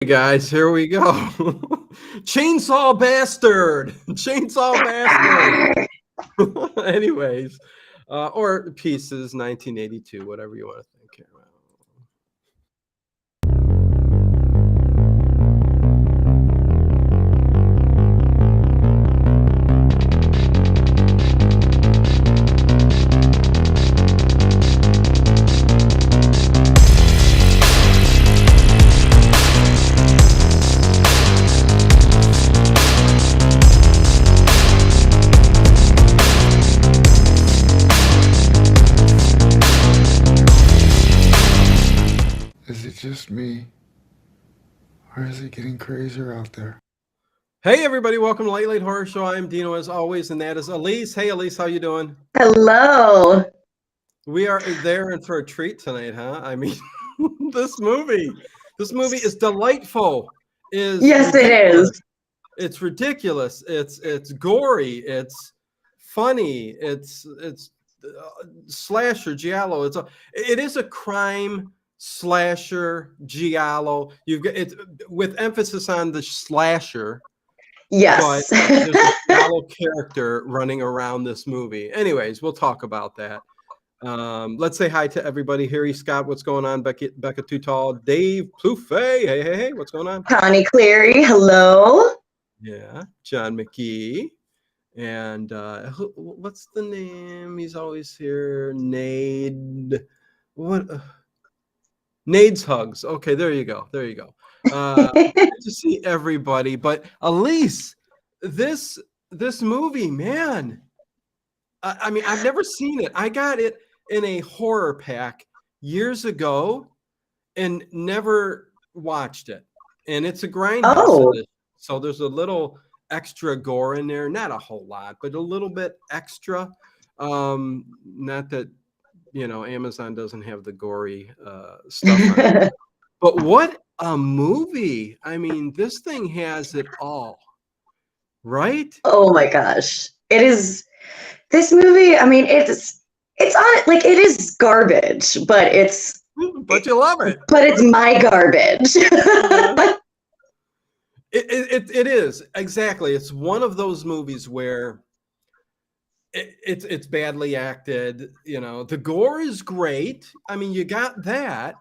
Guys, here we go. Chainsaw Bastard. Chainsaw Bastard. Anyways, or Pieces 1982, whatever you want to think here. Is it just me? Or is it getting crazier out there? Hey everybody, welcome to Late Late Horror Show. I'm Dino as always, and that is Aleece. Hey Aleece, how you doing? Hello. We are there and for a treat tonight, huh? I mean, this movie is delightful. Yes, it is. It's ridiculous. It's gory. It's funny. It's slasher giallo. It is a crime slasher giallo. You've got it with emphasis on the slasher. Yes. But there's a giallo character running around this movie. Anyways, we'll talk about that. Let's say hi to everybody. Harry Scott, what's going on? Becca Too Tall, Dave Plouffe, hey, what's going on? Connie Cleary, hello. Yeah, John McGee. And what's the name? He's always here. Nade. What? Nade's Hugs. Okay, there you go. Good to see everybody. But Aleece, this movie, man. I mean, I've never seen it. I got it in a horror pack years ago and never watched it. And it's a grindhouse edition. So there's a little extra gore in there. Not a whole lot, but a little bit extra. Not that, Amazon doesn't have the gory stuff on it. But what a movie. I mean, this thing has it all. Right? Oh my gosh. It is. This movie, I mean, it's on like it is garbage, but you love it. But it's my garbage. It is exactly. It's one of those movies where it's badly acted. The gore is great. I mean, you got that.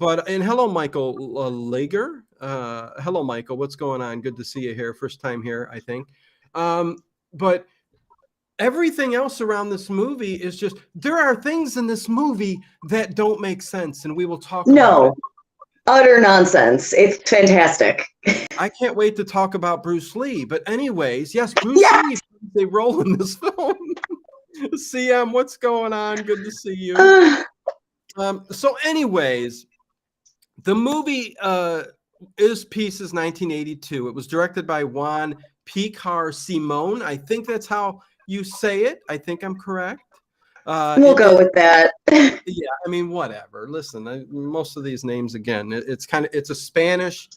And hello, Michael Lager. Hello, Michael. What's going on? Good to see you here. First time here, I think. But everything else around this movie is just, there are things in this movie that don't make sense, and we will talk about it. Utter nonsense. It's fantastic. I can't wait to talk about Bruce Lee. But anyways, yes, Bruce Lee plays a role in this film. CM, what's going on? Good to see you. So anyways, the movie is Pieces 1982. It was directed by Juan Picar Simon. I think that's how you say it. I think I'm correct. We'll go with that. Yeah, I mean, whatever. Listen, most of these names, again, it's a Spanish,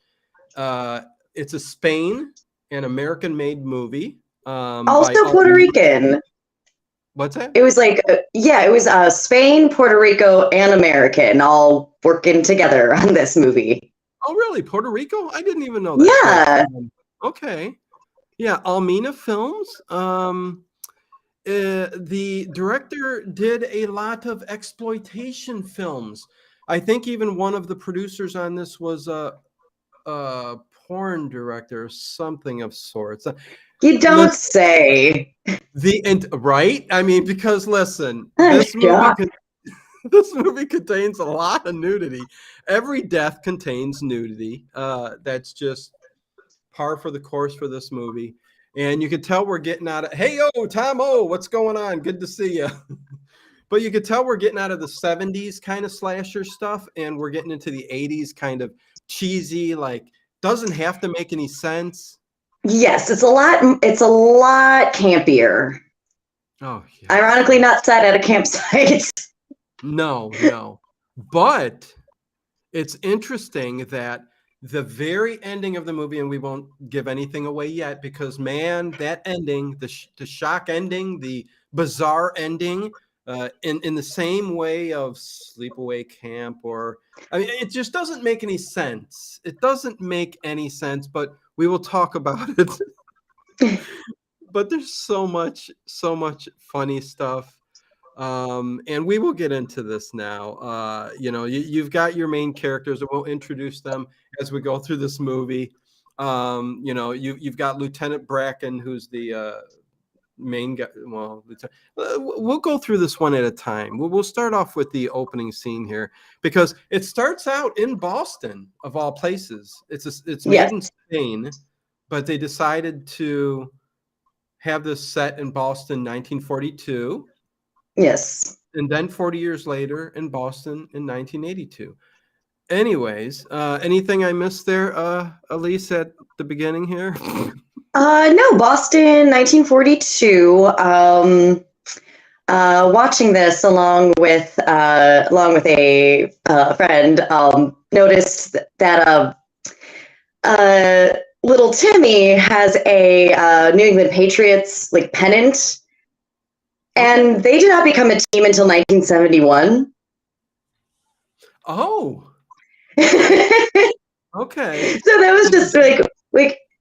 it's a Spain and American-made movie. Also Puerto Rican. What's that? It was it was Spain, Puerto Rico, and American all working together on this movie. Oh, really? Puerto Rico? I didn't even know that. Yeah. Okay. Yeah, Almina Films. The director did a lot of exploitation films. I think even one of the producers on this was a porn director, something of sorts. You don't say. Right? I mean, because listen, this movie contains a lot of nudity. Every death contains nudity. That's just par for the course for this movie. And you can tell we're getting out of, hey, Tom, what's going on? Good to see you. But you can tell we're getting out of the 70s kind of slasher stuff, and we're getting into the 80s kind of cheesy, like, doesn't have to make any sense. Yes, it's a lot campier. Oh, yeah. Ironically, not set at a campsite. No. But it's interesting that the very ending of the movie, and we won't give anything away yet, because man, that ending, the shock ending, the bizarre ending, in the same way of Sleepaway Camp, or I mean, it just doesn't make any sense. It doesn't make any sense, but we will talk about it. But there's so much funny stuff. And we will get into this now. You've got your main characters, and we'll introduce them as we go through this movie. You've got Lieutenant Bracken, who's the main guy. Well, we'll go through this one at a time. We'll start off with the opening scene here, because it starts out in Boston, of all places. It's made in Spain, but they decided to have this set in Boston, 1942. Yes. And then 40 years later in Boston in 1982. Anyways, anything I missed there, Aleece, at the beginning here? No, Boston, 1942. Watching this along with a friend, noticed that little Timmy has a New England Patriots like pennant, and they did not become a team until 1971. Oh, okay. So that was just like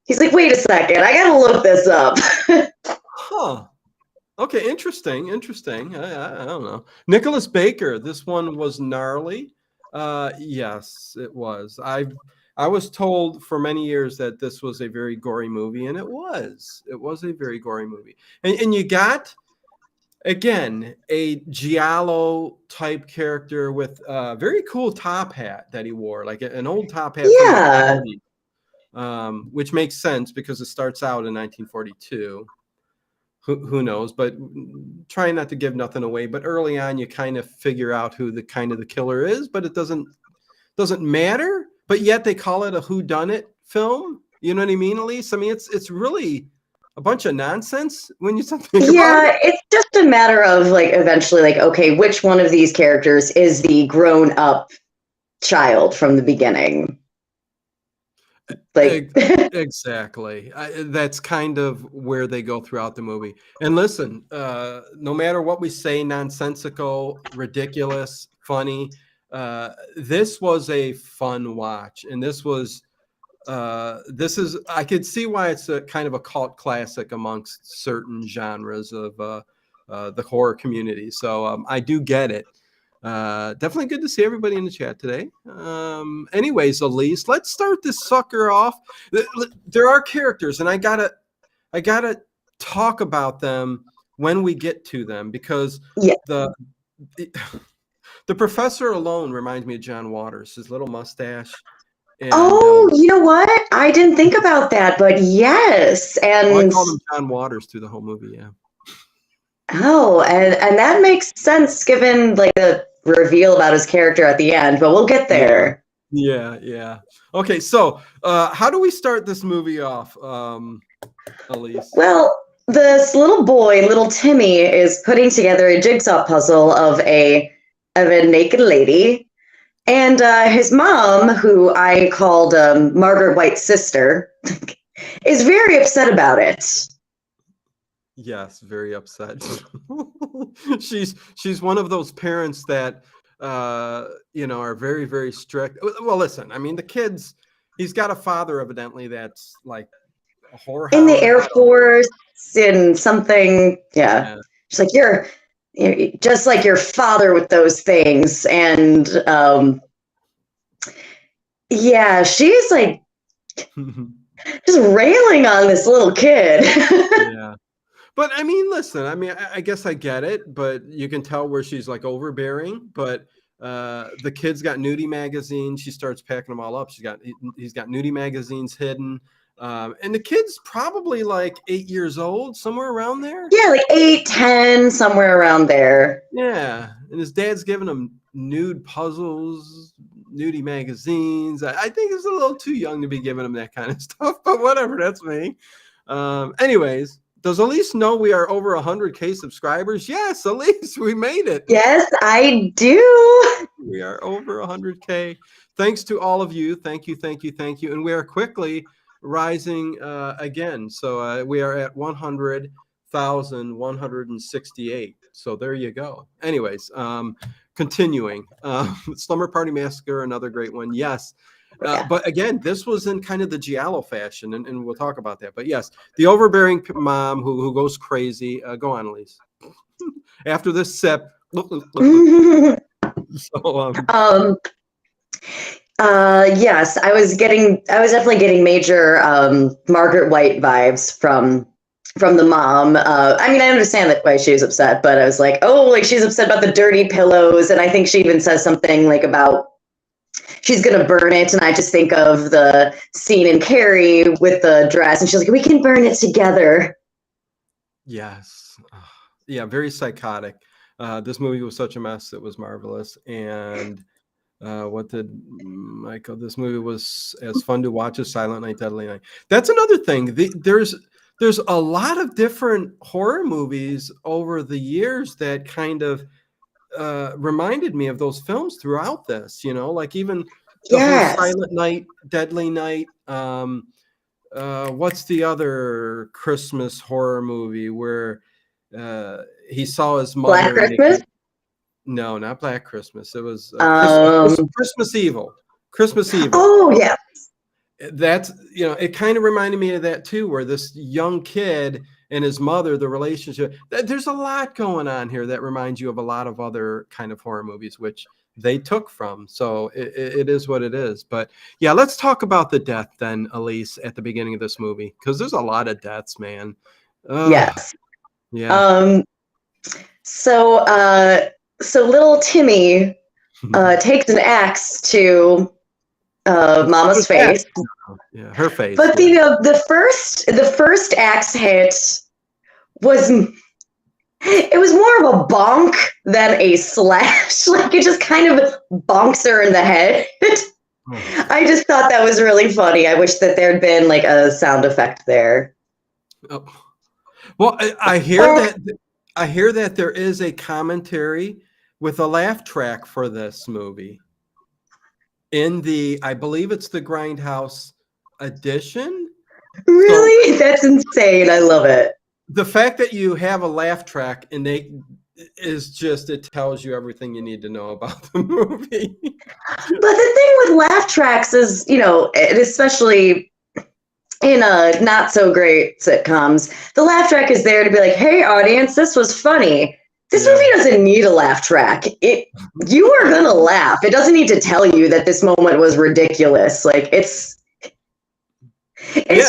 he's like, wait a second, I gotta look this up. Huh. Okay, interesting. I don't know. Nicholas Baker, this one was gnarly. Yes, it was. I was told for many years that this was a very gory movie, and it was. It was a very gory movie. And you got, again, a Giallo type character with a very cool top hat that he wore, like an old top hat. Yeah. From the 40s, which makes sense because it starts out in 1942. Who knows? But trying not to give nothing away. But early on, you kind of figure out who the killer is, but it doesn't matter. But yet they call it a whodunit film. You know what I mean, Aleece? I mean, it's really a bunch of nonsense when you think about it. Yeah, it's just a matter of like eventually, like, okay, which one of these characters is the grown-up child from the beginning? Like, exactly. That's kind of where they go throughout the movie. And listen, no matter what we say, nonsensical, ridiculous, funny, this was a fun watch. And this is, I could see why it's a kind of a cult classic amongst certain genres of the horror community. So I do get it. Definitely good to see everybody in the chat today. Anyways, Aleece, let's start this sucker off. There are characters, and I gotta talk about them when we get to them, because the professor alone reminds me of John Waters, his little mustache. And, you know what? I didn't think about that, but yes. And I called him John Waters through the whole movie. Yeah. Oh, and that makes sense given like the reveal about his character at the end, but we'll get there. Yeah. Okay, so how do we start this movie off, Aleece? Well, this little boy, little Timmy, is putting together a jigsaw puzzle of a naked lady, and his mom, who I called Margaret White's sister, is very upset about it. Yes, very upset. She's one of those parents that are very, very strict. Well, listen, I mean, the kids, he's got a father evidently that's like a whorehound. In the Air Force, in something, yeah. She's like, you're just like your father with those things. And yeah, she's like just railing on this little kid. Yeah. But I mean, listen, I mean, I guess I get it, but you can tell where she's like overbearing. But the kid's got nudie magazines. She starts packing them all up. He's got nudie magazines hidden. And the kid's probably like 8 years old, somewhere around there. Yeah, like 8, 10, somewhere around there. Yeah. And his dad's giving him nude puzzles, nudie magazines. I think he's a little too young to be giving him that kind of stuff, but whatever, that's me. Anyways. Does Aleece know we are over 100K subscribers? Yes, Aleece, we made it. Yes, I do. We are over 100K. Thanks to all of you. Thank you. And we are quickly rising again. So we are at 100,168. So there you go. Anyways, continuing. Slumber Party Massacre, another great one. Yes. But again, this was in kind of the Giallo fashion, and we'll talk about that. But yes, the overbearing mom who goes crazy. Go on, Elise. After this sip. Yes, I was definitely getting major Margaret White vibes from the mom. I mean, I understand why she was upset, but I was like, oh, like she's upset about the dirty pillows, and I think she even says something like about she's gonna burn it, and I just think of the scene in Carrie with the dress, and she's like, we can burn it together. Yes. Yeah, very psychotic. This movie was such a mess. It was marvelous. And what did Michael? This movie was as fun to watch as Silent Night, Deadly Night. That's another thing. There's a lot of different horror movies over the years that kind of reminded me of those films throughout this. You know, like even the whole Silent Night, Deadly Night. What's the other Christmas horror movie where he saw his mother? Black Christmas? No, not Black Christmas. It was Christmas Evil. Christmas Evil. Oh, yeah. That's, you know, it kind of reminded me of that too, where this young kid and his mother, the relationship. There's a lot going on here that reminds you of a lot of other kind of horror movies, which they took from. So it is what it is. But yeah, let's talk about the death then, Elise, at the beginning of this movie, because there's a lot of deaths, man. Yes. Yeah. So little Timmy takes an axe to Mama's face. Yeah, her face. But the first axe hit was more of a bonk than a slash. Like it just kind of bonks her in the head. I just thought that was really funny. I wish that there'd been like a sound effect there. Oh. Well, I hear that there is a commentary with a laugh track for this movie. I believe it's the Grindhouse edition. Really? So, that's insane. I love it. The fact that you have a laugh track and it tells you everything you need to know about the movie. But the thing with laugh tracks is, you know, especially in not so great sitcoms, the laugh track is there to be like, hey, audience, this was funny. This movie doesn't need a laugh track. You are going to laugh. It doesn't need to tell you that this moment was ridiculous. Like, it's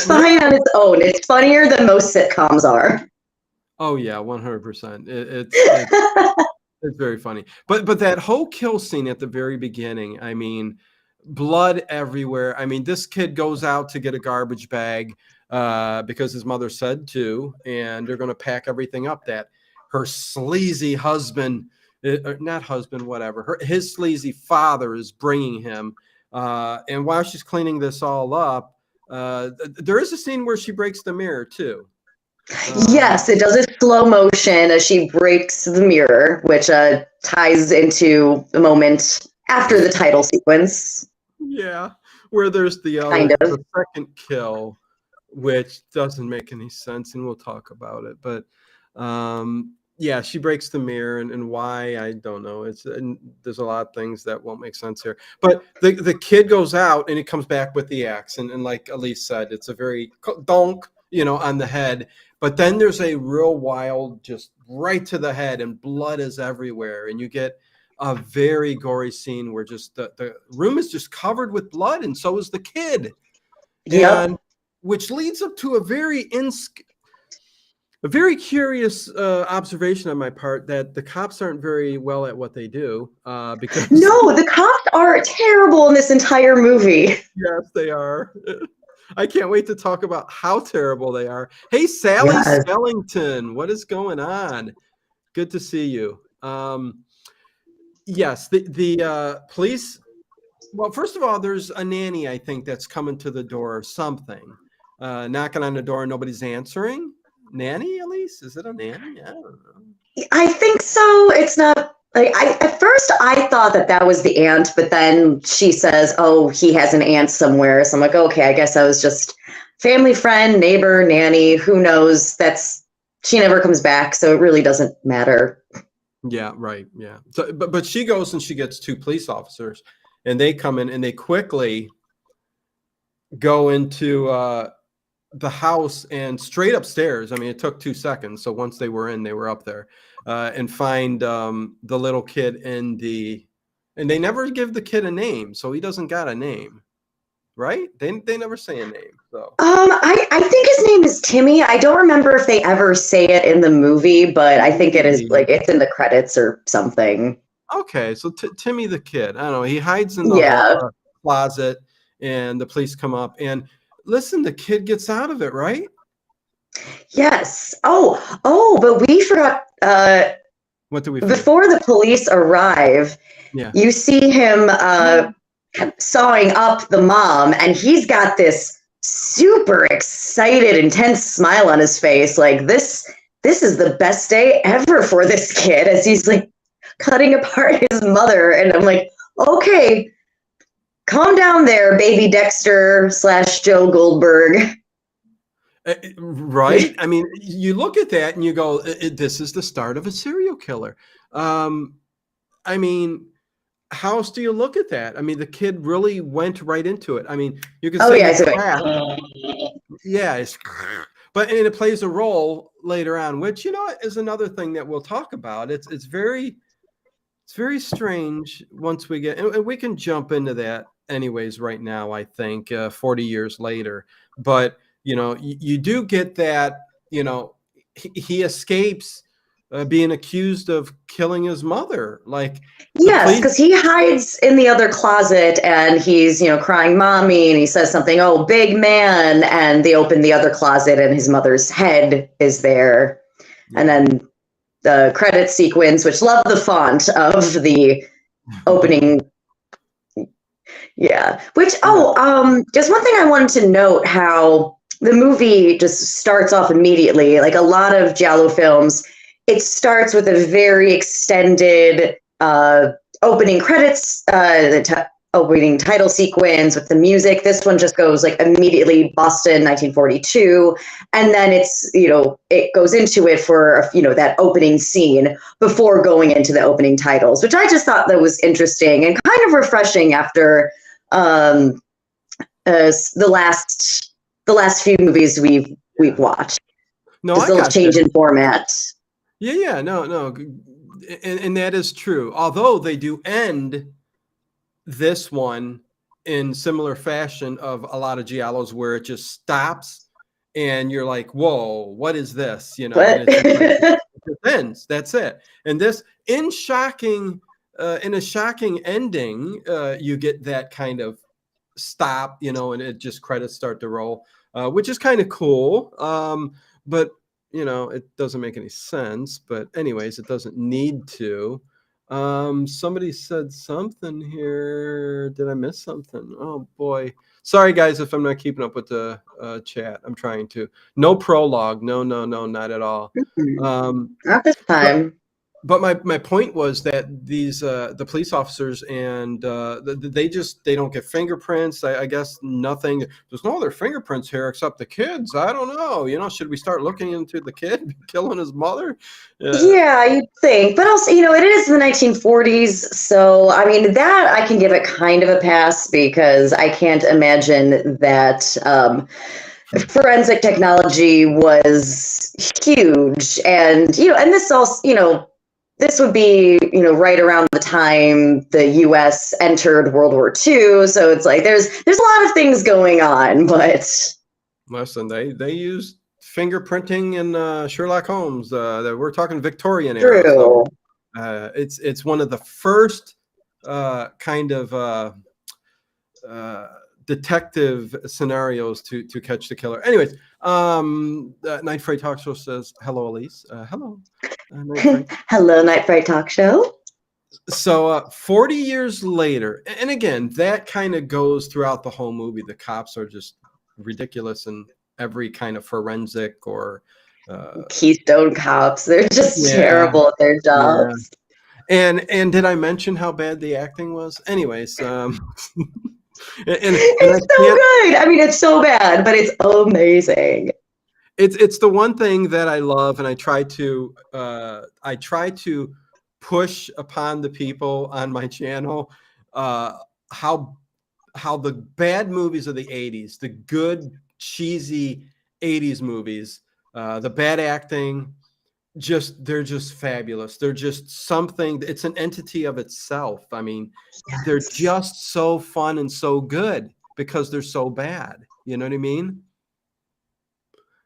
fine on its own. It's funnier than most sitcoms are. Oh, yeah, 100%. It's very funny. But that whole kill scene at the very beginning, I mean, blood everywhere. I mean, this kid goes out to get a garbage bag because his mother said to, and they're going to pack everything up that her sleazy husband, not husband, whatever, his sleazy father is bringing him. And while she's cleaning this all up, there is a scene where she breaks the mirror too. Yes, it does a slow motion as she breaks the mirror, which ties into the moment after the title sequence. Yeah, where there's the second kill, which doesn't make any sense, and we'll talk about it. But yeah, she breaks the mirror, and why, I don't know. There's a lot of things that won't make sense here. But the kid goes out, and he comes back with the axe, and like Elise said, it's a very donk, on the head. But then there's a real wild, just right to the head, and blood is everywhere, and you get a very gory scene where just the room is just covered with blood, and so is the kid. Yeah, which leads up to a very curious observation on my part, that the cops aren't very well at what they do. Because no, the cops are terrible in this entire movie. Yes, they are. I can't wait to talk about how terrible they are. Hey, Sally Skellington, what is going on? Good to see you. Yes, the police. Well, first of all, there's a nanny, I think, that's coming to the door or something. Knocking on the door and nobody's answering. Nanny, Elise? Is it a nanny? I don't know. I think so. It's not like at first I thought that was the aunt, but then she says, "Oh, he has an aunt somewhere." So I'm like, okay, I guess I was just family friend, neighbor, nanny. Who knows? That's she never comes back, so it really doesn't matter. Yeah, right. Yeah. So, but she goes and she gets 2 police officers, and they come in and they quickly go into the house and straight upstairs. I mean, it took 2 seconds. So once they were in, they were up there, and find the little kid in the, and they never give the kid a name, so he doesn't got a name, right? They never say a name. So I think his name is Timmy. I don't remember if they ever say it in the movie, but I think it is like it's in the credits or something. okay, so Timmy the kid, I don't know. He hides in the Yeah. closet, and the police come up and listen. The kid gets out of it, right? Yes. Oh, but we forgot. What do we forget? Before the police arrive, Yeah. you see him sawing up the mom, and he's got this super excited, intense smile on his face. Like this is the best day ever for this kid, as he's like cutting apart his mother. And I'm like, okay, calm down there, baby Dexter / Joe Goldberg. Right? I mean, you look at that and you go, this is the start of a serial killer. I mean, how else do you look at that? I mean, the kid really went right into it. I mean, you can say yeah, but and it plays a role later on, which, you know, is another thing that we'll talk about. It's very strange once we get, and we can jump into that anyways right now, I think, 40 years later. But, you know, you do get that, you know, he escapes being accused of killing his mother. Like, yes, because he hides in the other closet and he's, you know, crying mommy, and he says something, oh, big man, and they open the other closet and his mother's head is there. Yeah. And then the credit sequence, which love the font of the opening. Yeah. Which, just one thing I wanted to note, how the movie just starts off immediately. Like a lot of Giallo films, it starts with a very extended opening credits, opening title sequence with the music. This one just goes like immediately Boston, 1942. And then it's, you know, it goes into it for, you know, that opening scene before going into the opening titles, which I just thought that was interesting and kind of refreshing after the last few movies we've watched. No, just a little change in format. Yeah, no. And that is true. Although they do end this one in similar fashion of a lot of Giallos, where it just stops and you're like, whoa, what is this? You know, and it ends. That's it. And this, in a shocking ending, you get that kind of stop, you know, and it just credits start to roll, which is kind of cool. But, you know, it doesn't make any sense. But anyways, it doesn't need to. Somebody said something here. Did I miss something? Oh boy. Sorry guys, if I'm not keeping up with the chat. I'm trying to. No prologue. No, not at all. Not this time. But my point was that these the police officers and they don't get fingerprints. I guess nothing. There's no other fingerprints here except the kids. I don't know. You know, should we start looking into the kid killing his mother? Yeah, you'd think. But also, you know, it is the 1940s, so I mean that I can give it kind of a pass, because I can't imagine that forensic technology was huge, and you know, and this also, you know. This would be, you know, right around the time the U.S. entered World War II, so it's like there's a lot of things going on. But listen, they used fingerprinting in Sherlock Holmes. That we're talking Victorian era. True. So, it's one of the first kind of detective scenarios to catch the killer. Anyways, Night Fright Talk Show says hello, Aleece. Hello. Hello, Night Fright Talk Show. So 40 years later, and again, that kind of goes throughout the whole movie. The cops are just ridiculous in every kind of forensic or Keystone cops. They're just terrible at their jobs. Yeah. And did I mention how bad the acting was? Anyways, and it's so good. I mean, it's so bad, but it's amazing. It's the one thing that I love, and I try to push upon the people on my channel uh, how the bad movies of the 80s, the good cheesy 80s movies, the bad acting, they're just fabulous. They're just something, it's an entity of itself. I mean, they're Yes. just so fun and so good because they're so bad. You know what I mean?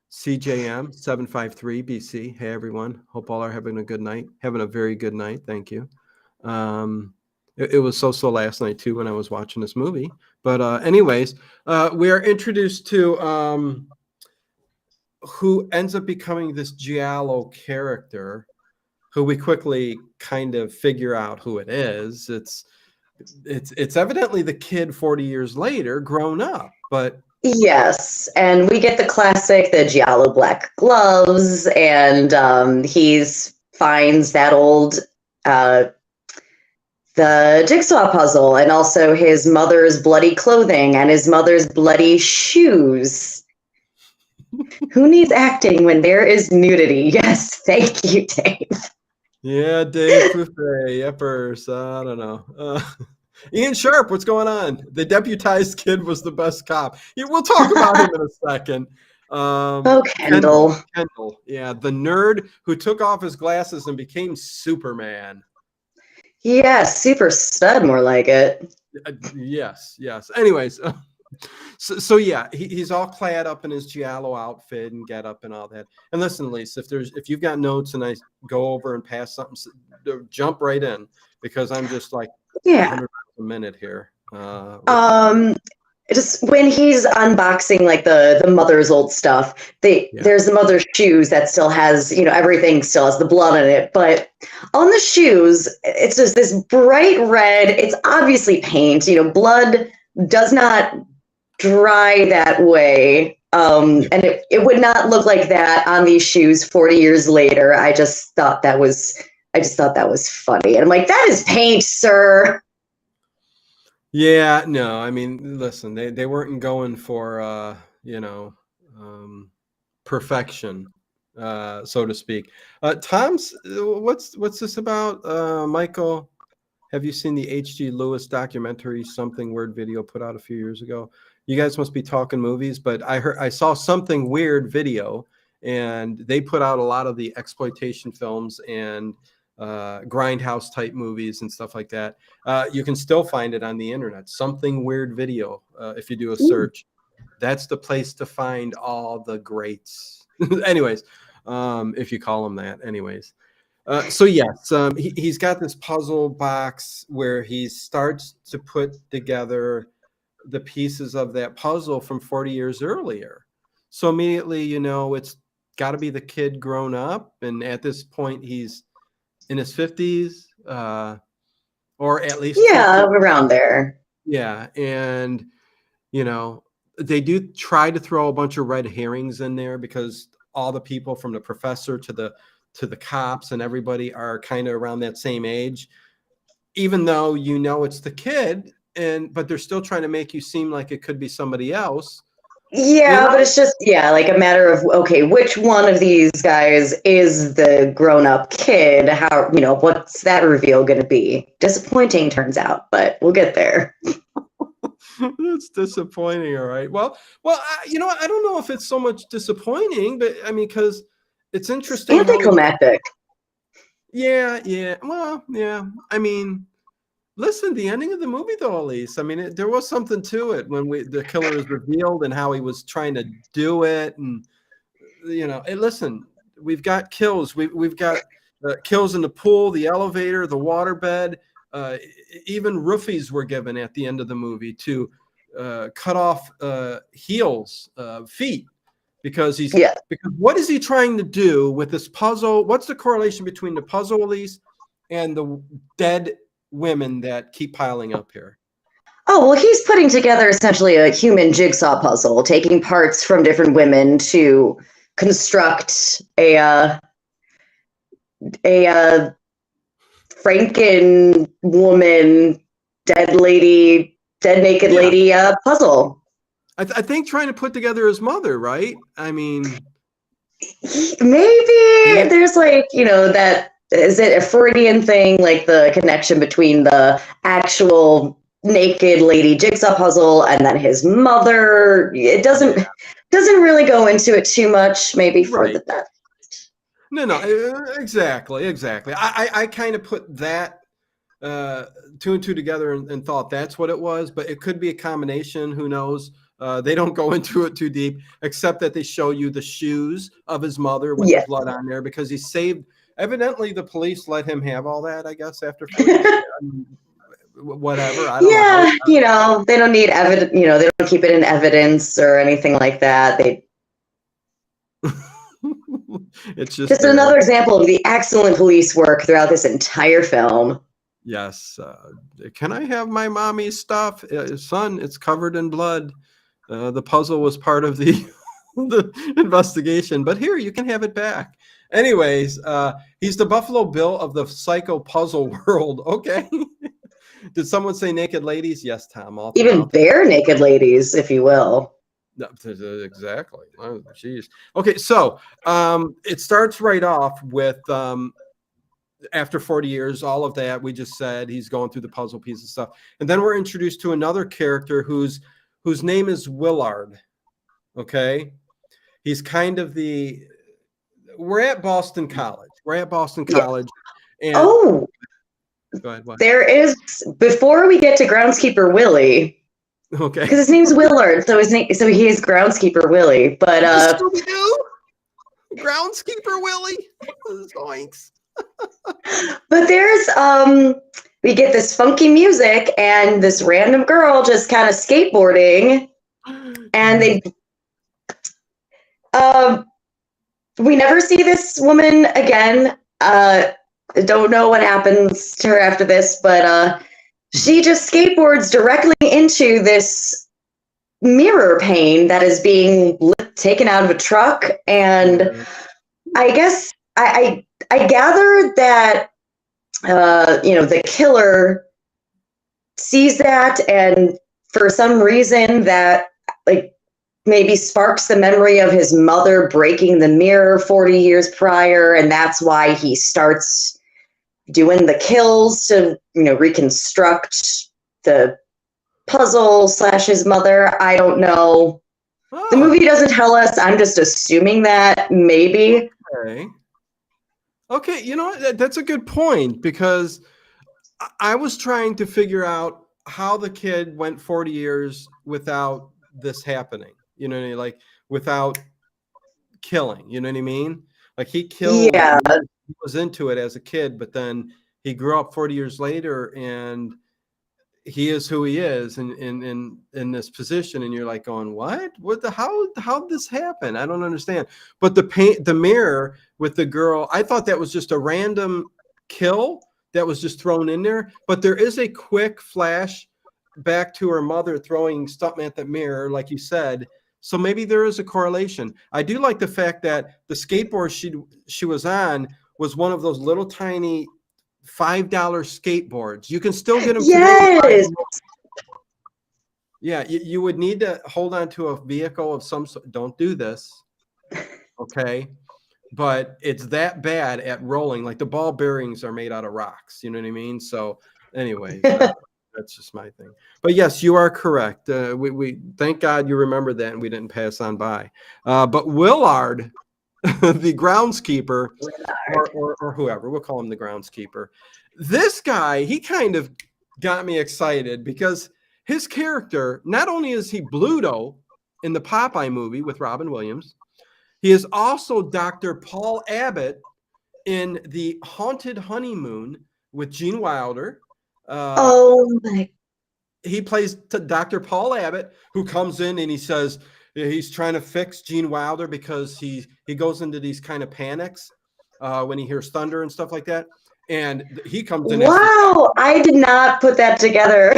CJM 753 BC. Hey everyone. Hope all are having a good night. Having a very good night. Thank you. It was so last night too when I was watching this movie. But anyways, we are introduced to who ends up becoming this Giallo character, who we quickly kind of figure out who it is. It's evidently the kid 40 years later, grown up, but Yes, and we get the classic, the Giallo black gloves, and he's finds that old uh, the jigsaw puzzle, and also his mother's bloody clothing and his mother's bloody shoes. Who needs acting when there is nudity? Yes, thank you, Dave. yeah, Dave Buffet, yepers. I don't know. Ian Sharp, what's going on? The deputized kid was the best cop. Yeah, we'll talk about him in a second. Oh, Kendall. Kendall, yeah, the nerd who took off his glasses and became Superman. Yes, super stud, more like it. Yes. Anyways, so yeah, he's all clad up in his Giallo outfit and get up and all that. And listen, Lisa, if you've got notes and I go over and pass something, jump right in, because I'm just like Yeah. 100 miles a minute here. Just when he's unboxing like the mother's old stuff, there's the mother's shoes that still has, everything still has the blood in it, but on the shoes it's just this bright red. It's obviously paint. Blood does not dry that way, and it would not look like that on these shoes 40 years later. I just thought that was funny, and I'm like, that is paint, sir. Yeah, no, I mean, listen, they weren't going for perfection, so to speak. Tom's, what's this about? Michael, have you seen the H.G. Lewis documentary, Something Weird video put out a few years ago? You guys must be talking movies, but I saw Something Weird video, and they put out a lot of the exploitation films and grindhouse type movies and stuff like that. You can still find it on the internet. Something Weird video. If you do a search, that's the place to find all the greats. Anyways, if you call them that. Anyways, so yes, he's got this puzzle box where he starts to put together the pieces of that puzzle from 40 years earlier. So immediately, it's got to be the kid grown up, and at this point, he's in his 50s, or at least 50. Around there. Yeah, and they do try to throw a bunch of red herrings in there, because all the people from the professor to the cops and everybody are kind of around that same age, even though it's the kid, but they're still trying to make you seem like it could be somebody else. Yeah, but it's just, like a matter of, okay, which one of these guys is the grown-up kid? How, what's that reveal going to be? Disappointing, turns out, but we'll get there. That's disappointing, all right. Well, I don't know if it's so much disappointing, but I mean, because it's interesting. Anticlimactic. Yeah. Well, yeah. I mean, listen, the ending of the movie, though, Aleece, I mean, there was something to it when the killer is revealed and how he was trying to do it. And, listen, we've got kills. We've got kills in the pool, the elevator, the waterbed. Even roofies were given at the end of the movie to cut off heels, feet, because because what is he trying to do with this puzzle? What's the correlation between the puzzle, Aleece, and the dead women that keep piling up here? Oh, well, he's putting together essentially a human jigsaw puzzle, taking parts from different women to construct a Franken woman, dead naked lady puzzle. I think trying to put together his mother, right? I mean, Maybe there's like, that is it a Freudian thing, like the connection between the actual naked lady jigsaw puzzle and then his mother. It doesn't really go into it too much, maybe for Right. that. No, exactly. I kind of put that two and two together and thought that's what it was, but it could be a combination. Who knows? They don't go into it too deep, except that they show you the shoes of his mother with the Yeah. blood on there because he saved. Evidently, the police let him have all that. I guess after 40 years, whatever. I don't know how. Yeah, they don't need evidence. They don't keep it in evidence or anything like that. They It's just just another example of the excellent police work throughout this entire film. yes. Can I have my mommy's stuff, son? It's covered in blood. The puzzle was part of the the investigation, but here you can have it back. Anyways, he's the Buffalo Bill of the psycho puzzle world. Okay. Did someone say naked ladies? Yes, Tom. All Even throughout. bare naked ladies, if you will. No, exactly. Oh, jeez. Okay, so it starts right off with after 40 years, all of that we just said, he's going through the puzzle piece and stuff, and then we're introduced to another character whose name is Willard. Okay, he's kind of we're at Boston College. Yeah. And Oh, go ahead. What? there is, before we get to groundskeeper Willie, Okay. because his name's Willard, so he is groundskeeper Willie. But Groundskeeper Willie. Zoinks. but there's we get this funky music and this random girl just kind of skateboarding, and they we never see this woman again. Don't know what happens to her after this, but she just skateboards directly into this mirror pane that is being taken out of a truck, and I guess I gather that the killer sees that, and for some reason that like maybe sparks the memory of his mother breaking the mirror 40 years prior, and that's why he starts doing the kills to reconstruct the puzzle / his mother. I don't know. Oh, The movie doesn't tell us. I'm just assuming that maybe. Okay, you know what? That's a good point, because I was trying to figure out how the kid went 40 years without this happening. You know what I mean? Like without killing. You know what I mean? Like he killed. Yeah. He was into it as a kid, but then he grew up 40 years later, and he is who he is in this position, and you're like going, what how did this happen? I don't understand. But the mirror with the girl, I thought that was just a random kill that was just thrown in there, but there is a quick flash back to her mother throwing something at the mirror, like you said. So maybe there is a correlation. I do like the fact that the skateboard she was on was one of those little tiny $5 skateboards. You can still get them Yes. today. Yeah, you would need to hold on to a vehicle of some sort. Don't do this, okay? But it's that bad at rolling. Like the ball bearings are made out of rocks. You know what I mean? So, anyways, that's just my thing. But yes, you are correct. We thank God you remember that, and we didn't pass on by. But Willard, the groundskeeper, or whoever, we'll call him the groundskeeper. This guy, he kind of got me excited because his character, not only is he Bluto in the Popeye movie with Robin Williams, he is also Dr. Paul Abbott in the Haunted Honeymoon with Gene Wilder. Oh my! He plays Dr. Paul Abbott, who comes in and he says he's trying to fix Gene Wilder because he goes into these kind of panics when he hears thunder and stuff like that. And he comes in. Wow, I did not put that together.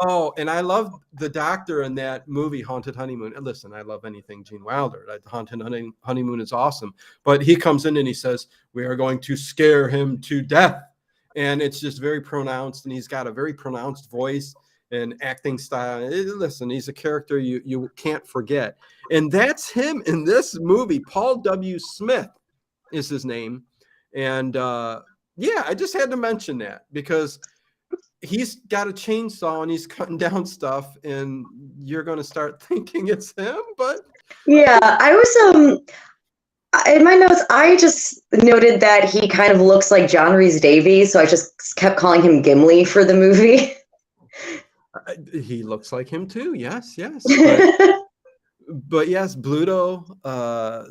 Oh, and I love the doctor in that movie, Haunted Honeymoon. And listen, I love anything Gene Wilder. Haunted Honeymoon is awesome. But he comes in and he says, we are going to scare him to death. And it's just very pronounced, and he's got a very pronounced voice. and acting style. Listen, he's a character you can't forget. And that's him in this movie. Paul W. Smith is his name. And yeah, I just had to mention that because he's got a chainsaw and he's cutting down stuff, and you're going to start thinking it's him. But Yeah, I was in my notes, I just noted that he kind of looks like John Rhys Davies, so I just kept calling him Gimli for the movie. he looks like him too. Yes, yes. Yeah, But yes, Bluto,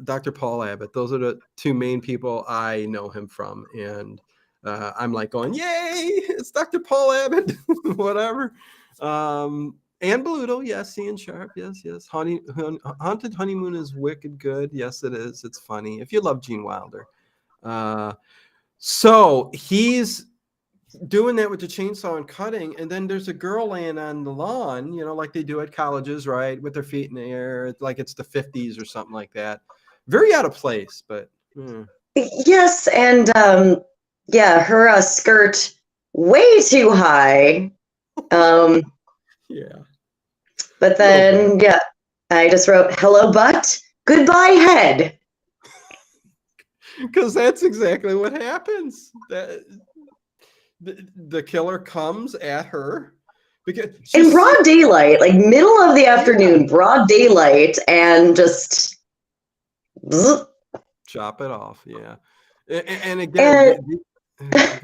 Dr. Paul Abbott, those are the two main people I know him from. And I'm like going, yay, it's Dr. Paul Abbott, whatever. And Bluto, yes, Ian Sharp, yes, yes. Haunted Honeymoon is wicked good. Yes, it is. It's funny. If you love Gene Wilder. So he's doing that with the chainsaw and cutting, and then there's a girl laying on the lawn, like they do at colleges, right, with their feet in the air, like it's the 50s or something like that. Very out of place, but yes, and yeah, her skirt way too high. Yeah. But then yeah, I just wrote hello butt, goodbye head. Because that's exactly what happens. The killer comes at her because In broad daylight, like middle of the afternoon, broad daylight, and just chop it off. Yeah. And again, I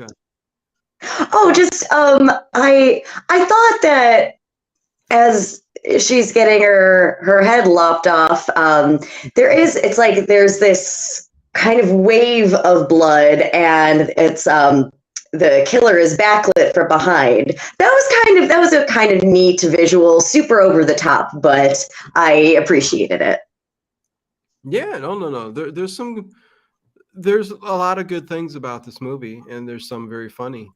thought that as she's getting her head lopped off, it's like there's this kind of wave of blood, and it's the killer is backlit from behind. That was a kind of neat visual, super over the top, but I appreciated it. Yeah, no. There's a lot of good things about this movie, and there's some very funny.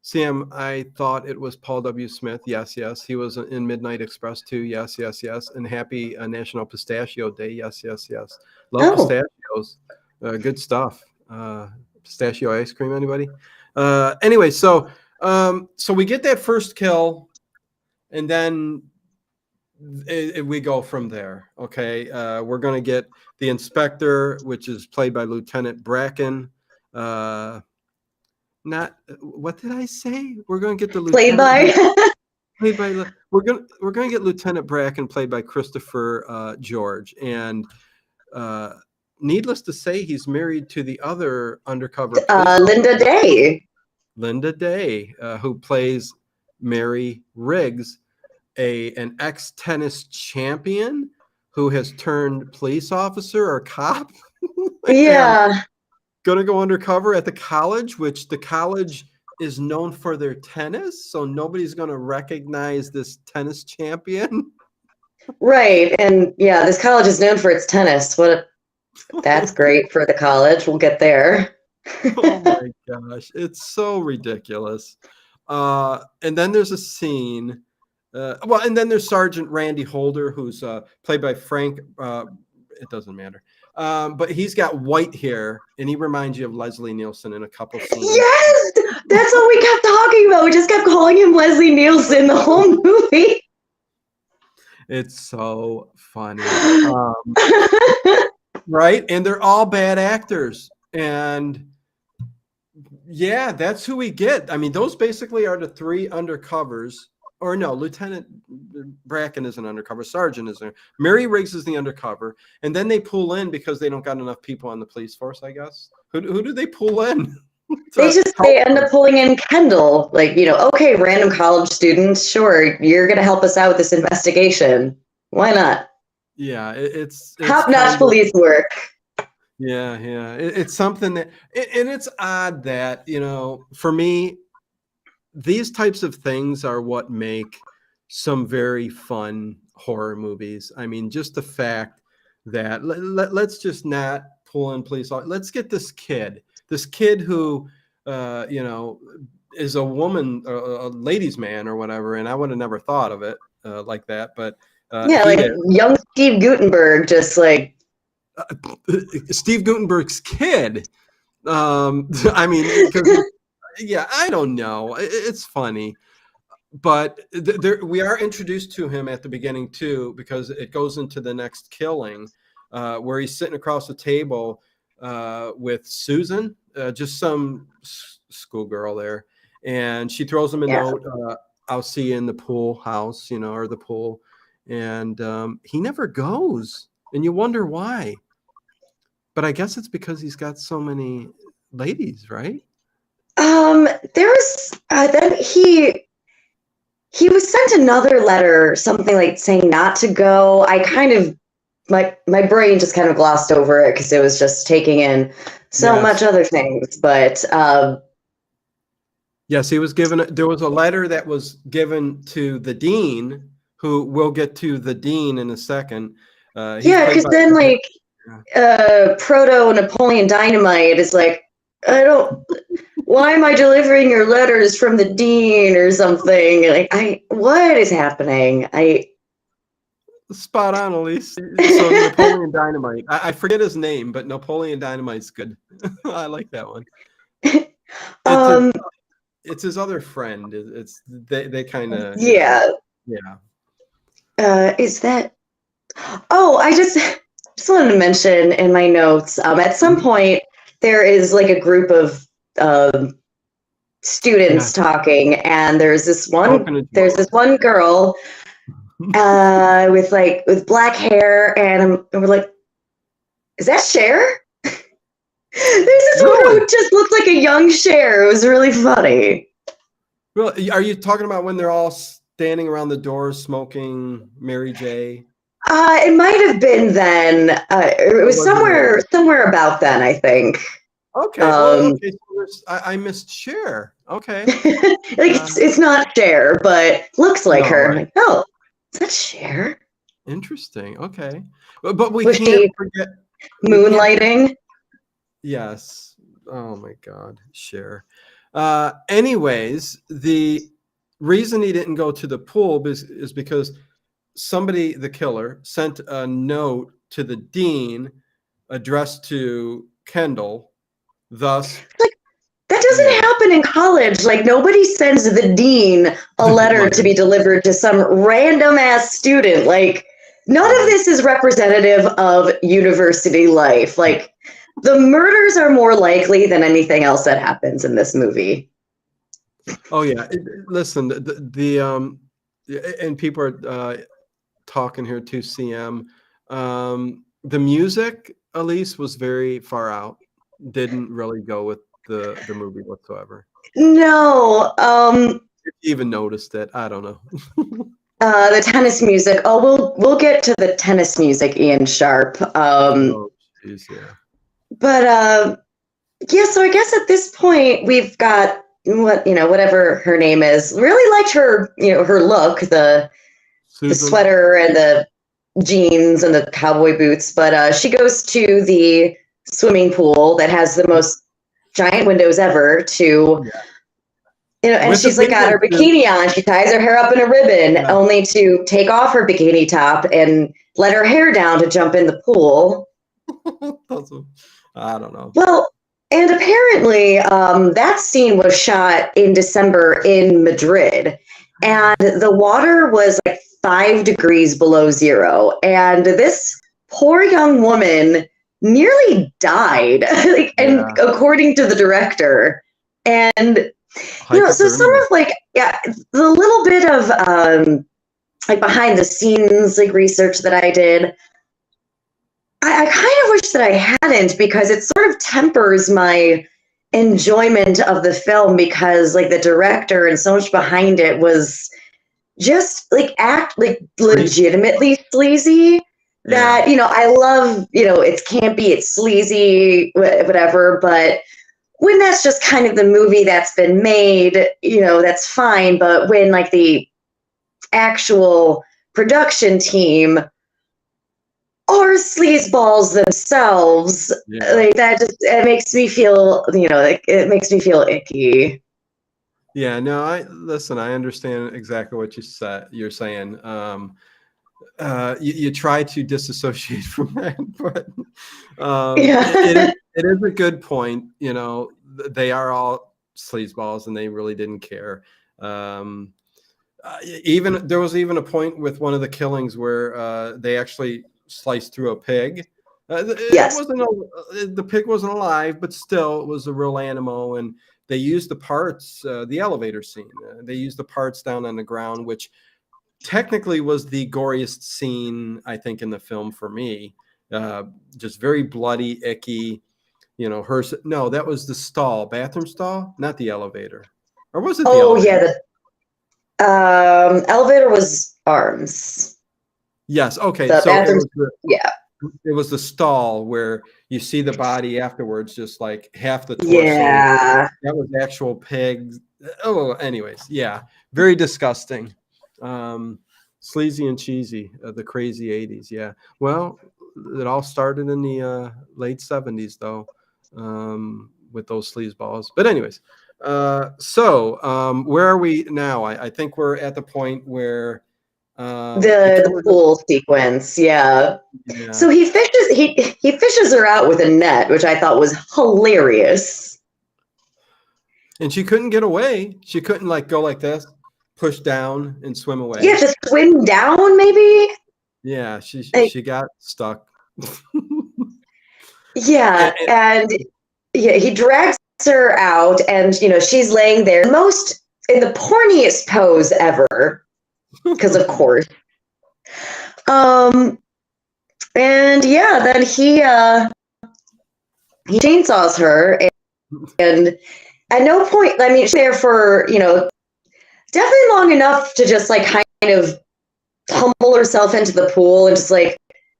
Sam, I thought it was Paul W. Smith. Yes, yes. He was in Midnight Express too. Yes, yes, yes. And happy National Pistachio Day. Yes, yes, yes. Love pistachios. Good stuff. Pistachio ice cream, anybody? Anyway, so we get that first kill, and then we go from there. Okay, we're gonna get the inspector, which is played by Lieutenant Bracken. Not what did I say? We're gonna get the played by. We're gonna get Lieutenant Bracken, played by Christopher George, and needless to say, he's married to the other undercover Linda Day. Linda Day, who plays Mary Riggs, an ex-tennis champion who has turned police officer or cop. Yeah. Gonna go undercover at the college, which the college is known for their tennis, so nobody's gonna recognize this tennis champion. Right, and yeah, this college is known for its tennis. That's great for the college. We'll get there. Oh my gosh, it's so ridiculous. And then there's a scene. And then there's Sergeant Randy Holder, who's played by Frank. It doesn't matter. But he's got white hair, and he reminds you of Leslie Nielsen in a couple scenes. Yes, that's what we kept talking about. We just kept calling him Leslie Nielsen the whole movie. It's so funny. Right? And they're all bad actors. And yeah, that's who we get. I mean, those basically are the three undercovers. Or no, Lieutenant Bracken is an undercover. Sergeant is there. Mary Riggs is the undercover. And then they pull in because they don't got enough people on the police force, I guess. Who do they pull in? They end up pulling in Kendall. Like, okay, random college students, sure, you're going to help us out with this investigation. Why not? Yeah, it's top-notch police work. Yeah. It's something that, and it's odd that, for me, these types of things are what make some very fun horror movies. I mean, just the fact that let's just not pull in police. Let's get this kid who, is a woman, a ladies' man or whatever. And I would have never thought of it like that. But young Steve Guttenberg, just like Steve Guttenberg's kid. I mean, yeah, I don't know. It's funny. but we are introduced to him at the beginning too, because it goes into the next killing, where he's sitting across the table with Susan, just some schoolgirl there, and she throws him a note. I'll see you in the pool house, or the pool, and he never goes, and you wonder why. But I guess it's because he's got so many ladies, right? There's then he was sent another letter, something like saying not to go. I kind of my brain just kind of glossed over it because it was just taking in so much other things. But yes, he was given. There was a letter that was given to the dean, who we'll get to the dean in a second. Because then Proto Napoleon Dynamite is like, why am I delivering your letters from the dean or something? Like, what is happening? Spot on, Aleece. So Napoleon Dynamite. I forget his name, but Napoleon Dynamite's good. I like that one. It's his other friend. They kind of yeah. Is that? Oh, I just wanted to mention in my notes. At some point, there is like a group of students talking, and there's this one girl with black hair, and we're like, is that Cher? There's this one who just looked like a young Cher. It was really funny. Well, are you talking about when they're all standing around the doors smoking Mary J? It might have been then. It was somewhere about then, I think. Okay. Okay. So I missed Cher. Okay. It's not Cher, but looks like her. Right? Like, oh, is that Cher? Interesting. Okay. But we can't forget moonlighting. Yes. Oh my God, Cher. Anyways, the reason he didn't go to the pool is because somebody, the killer, sent a note to the dean addressed to Kendall. Thus, that doesn't happen in college. Like, nobody sends the dean a letter to be delivered to some random ass student. Like, none of this is representative of university life. Like, the murders are more likely than anything else that happens in this movie. Oh yeah, listen, the and people are talking here too. CM, the music, Aleece, was very far out. Didn't really go with the movie whatsoever. No. If you even noticed it, I don't know. The tennis music. Oh, we'll get to the tennis music, Ian Sharp. Oh, geez, yeah. But yeah, so I guess at this point we've got whatever her name is. Really liked her, her look, the sweater and the jeans and the cowboy boots. But she goes to the swimming pool that has the most giant windows ever to, and she's like got her bikini on. She ties her hair up in a ribbon, only to take off her bikini top and let her hair down to jump in the pool. I don't know. Well, and apparently that scene was shot in December in Madrid, and the water was like 5 degrees below zero, and this poor young woman nearly died, and according to the director. And so some of the little bit of behind the scenes research that I did, I kind of wish that I hadn't, because it sort of tempers my enjoyment of the film, because the director and so much behind it was just legitimately sleazy. That I love, it's campy, it's sleazy, whatever, but when that's just kind of the movie that's been made, that's fine. But when the actual production team or sleazeballs themselves, that just, it makes me feel, it makes me feel icky. Yeah, no, I understand exactly what you're saying. You try to disassociate from that, but it is a good point. They are all sleazeballs and they really didn't care. Even there was even a point with one of the killings where they actually sliced through a pig. It Yes. wasn't the pig wasn't alive, but still, it was a real animal, and they used the parts. The elevator scene. They used the parts down on the ground, which technically was the goriest scene I think in the film for me. Just very bloody, icky. You know, no, that was the stall, bathroom stall, not the elevator, or was it the Oh elevator? yeah, the elevator was arms. Yes. Okay. The So bathroom, yeah, it was the stall where you see the body afterwards, just like half the torso. yeah. That was actual pigs. Oh, anyways, yeah, very disgusting, sleazy and cheesy. The crazy '80s. Yeah. Well, it all started in the late '70s, though, with those sleaze balls. But anyways, where are we now? I think we're at the point where the The killer. pool sequence, yeah. Yeah. So he fishes her out with a net, which I thought was hilarious. And she couldn't get away. She couldn't like go like this, push down and swim away. Yeah, just swim down, maybe. Yeah, Like, she got stuck. yeah, And and yeah, he drags her out, and she's laying there, most in the porniest pose ever, because of course. And yeah, then he chainsaws her, and at no point, I mean, she's there for definitely long enough to just like kind of tumble herself into the pool, and just like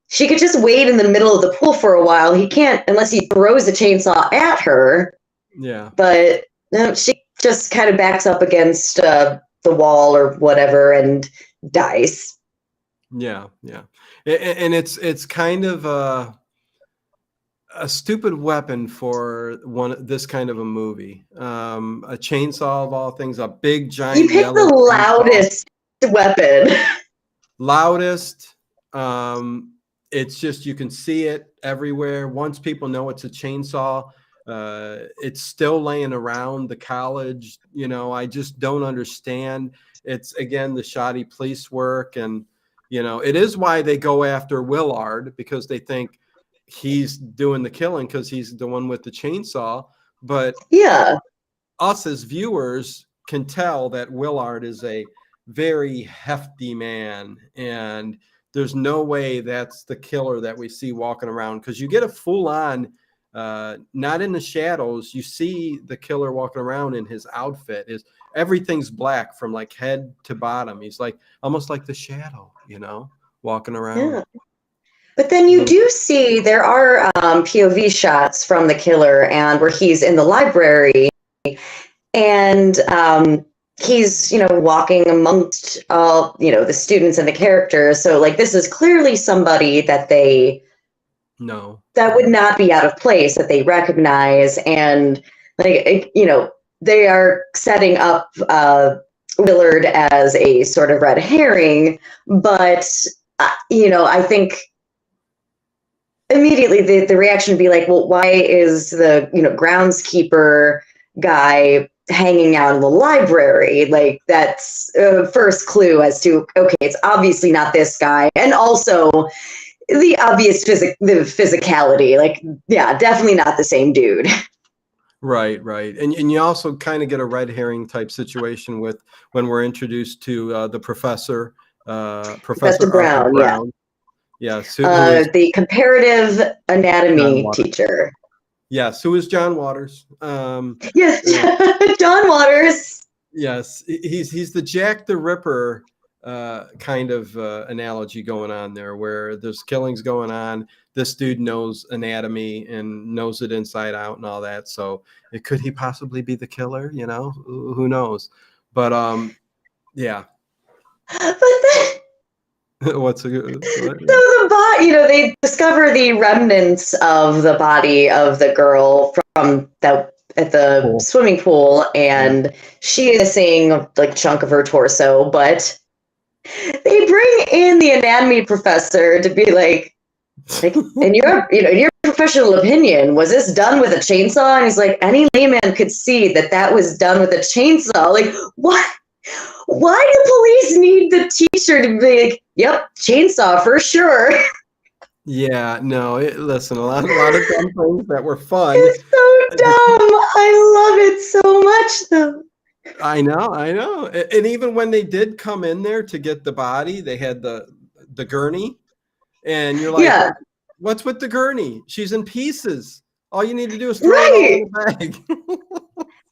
she could just wait in the middle of the pool for a while. He can't unless he throws a chainsaw at her. yeah. But no, she just kind of backs up against the wall or whatever and dies. Yeah, yeah. And it's kind of a stupid weapon for this kind of a movie. A chainsaw of all things, a big You giant pick yellow the chainsaw. loudest weapon. Loudest. It's just you can see it everywhere. Once people know it's a chainsaw, it's still laying around the college. I just don't understand. It's again the shoddy police work, and it is why they go after Willard, because they think he's doing the killing because he's the one with the chainsaw. But Yeah. us as viewers can tell that Willard is a very hefty man, and there's no way that's the killer that we see walking around, because you get a full on not in the shadows, you see the killer walking around in his outfit. Everything's black from like head to bottom. He's like almost like the Shadow, walking around. Yeah. But then you do see there are POV shots from the killer, and where he's in the library, and he's walking amongst all the students and the characters. So like this is clearly somebody that that would not be out of place, that they recognize, and like they are setting up Willard as a sort of red herring. But I think immediately the reaction would be like, well, why is the groundskeeper guy hanging out in the library? Like that's a first clue as to, okay, it's obviously not this guy. And also the obvious the physicality, like, yeah, definitely not the same dude. Right. And you also kind of get a red herring type situation with when we're introduced to the professor, Professor Brown, Brown. Yes. The comparative anatomy teacher. Yes, who is John Waters. Yes, John Waters. Yes, he's the Jack the Ripper kind of analogy going on there, where there's killings going on. This dude knows anatomy and knows it inside out and all that. So could he possibly be the killer? Who knows? But yeah. But then What's a good? What? So the body, they discover the remnants of the body of the girl from that at the swimming pool, and she is missing like a chunk of her torso. But they bring in the anatomy professor to be like in your professional opinion, was this done with a chainsaw? And he's like, any layman could see that was done with a chainsaw. Like, what? Why do police need the teacher to be like, "Yep, chainsaw for sure"? Yeah, no, listen, a lot of dumb things that were fun. It's so dumb. I love it so much, though. I know. And even when they did come in there to get the body, they had the gurney, and you're like, Yeah, "What's with the gurney? She's in pieces. All you need to do is throw it all right. in the bag."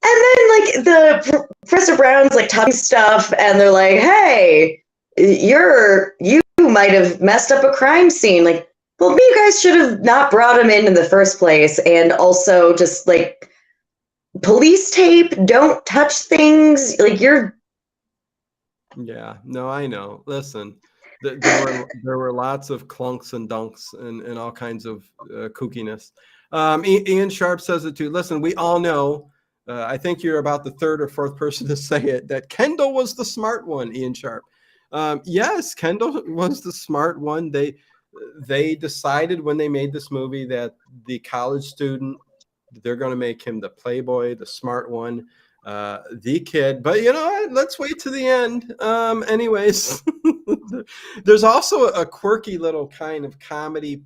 And then like Professor Brown's like talking stuff, and they're like, "Hey, you might have messed up a crime scene." Like, well, maybe you guys should have not brought him in the first place, and also just like police tape, don't touch things. Like you're. Yeah, no, I know. Listen, there were lots of clunks and dunks and all kinds of kookiness. Ian Sharp says it too. Listen, we all know. I think you're about the third or fourth person to say it, that Kendall was the smart one. Ian Sharp. Yes, Kendall was the smart one. They decided when they made this movie that the college student, they're going to make him the playboy, the smart one, the kid. But you know what? Let's wait to the end. Anyways, there's also a quirky little kind of comedy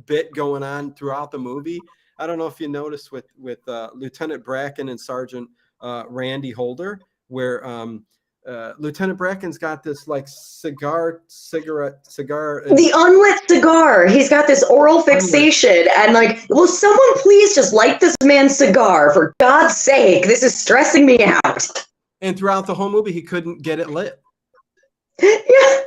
bit going on throughout the movie. I don't know if you noticed with Lieutenant Bracken and Sergeant Randy Holder, where Lieutenant Bracken's got this like cigar. The unlit cigar. He's got this oral fixation, and like, will someone please just light this man's cigar for God's sake? This is stressing me out. And throughout the whole movie, he couldn't get it lit. Yeah.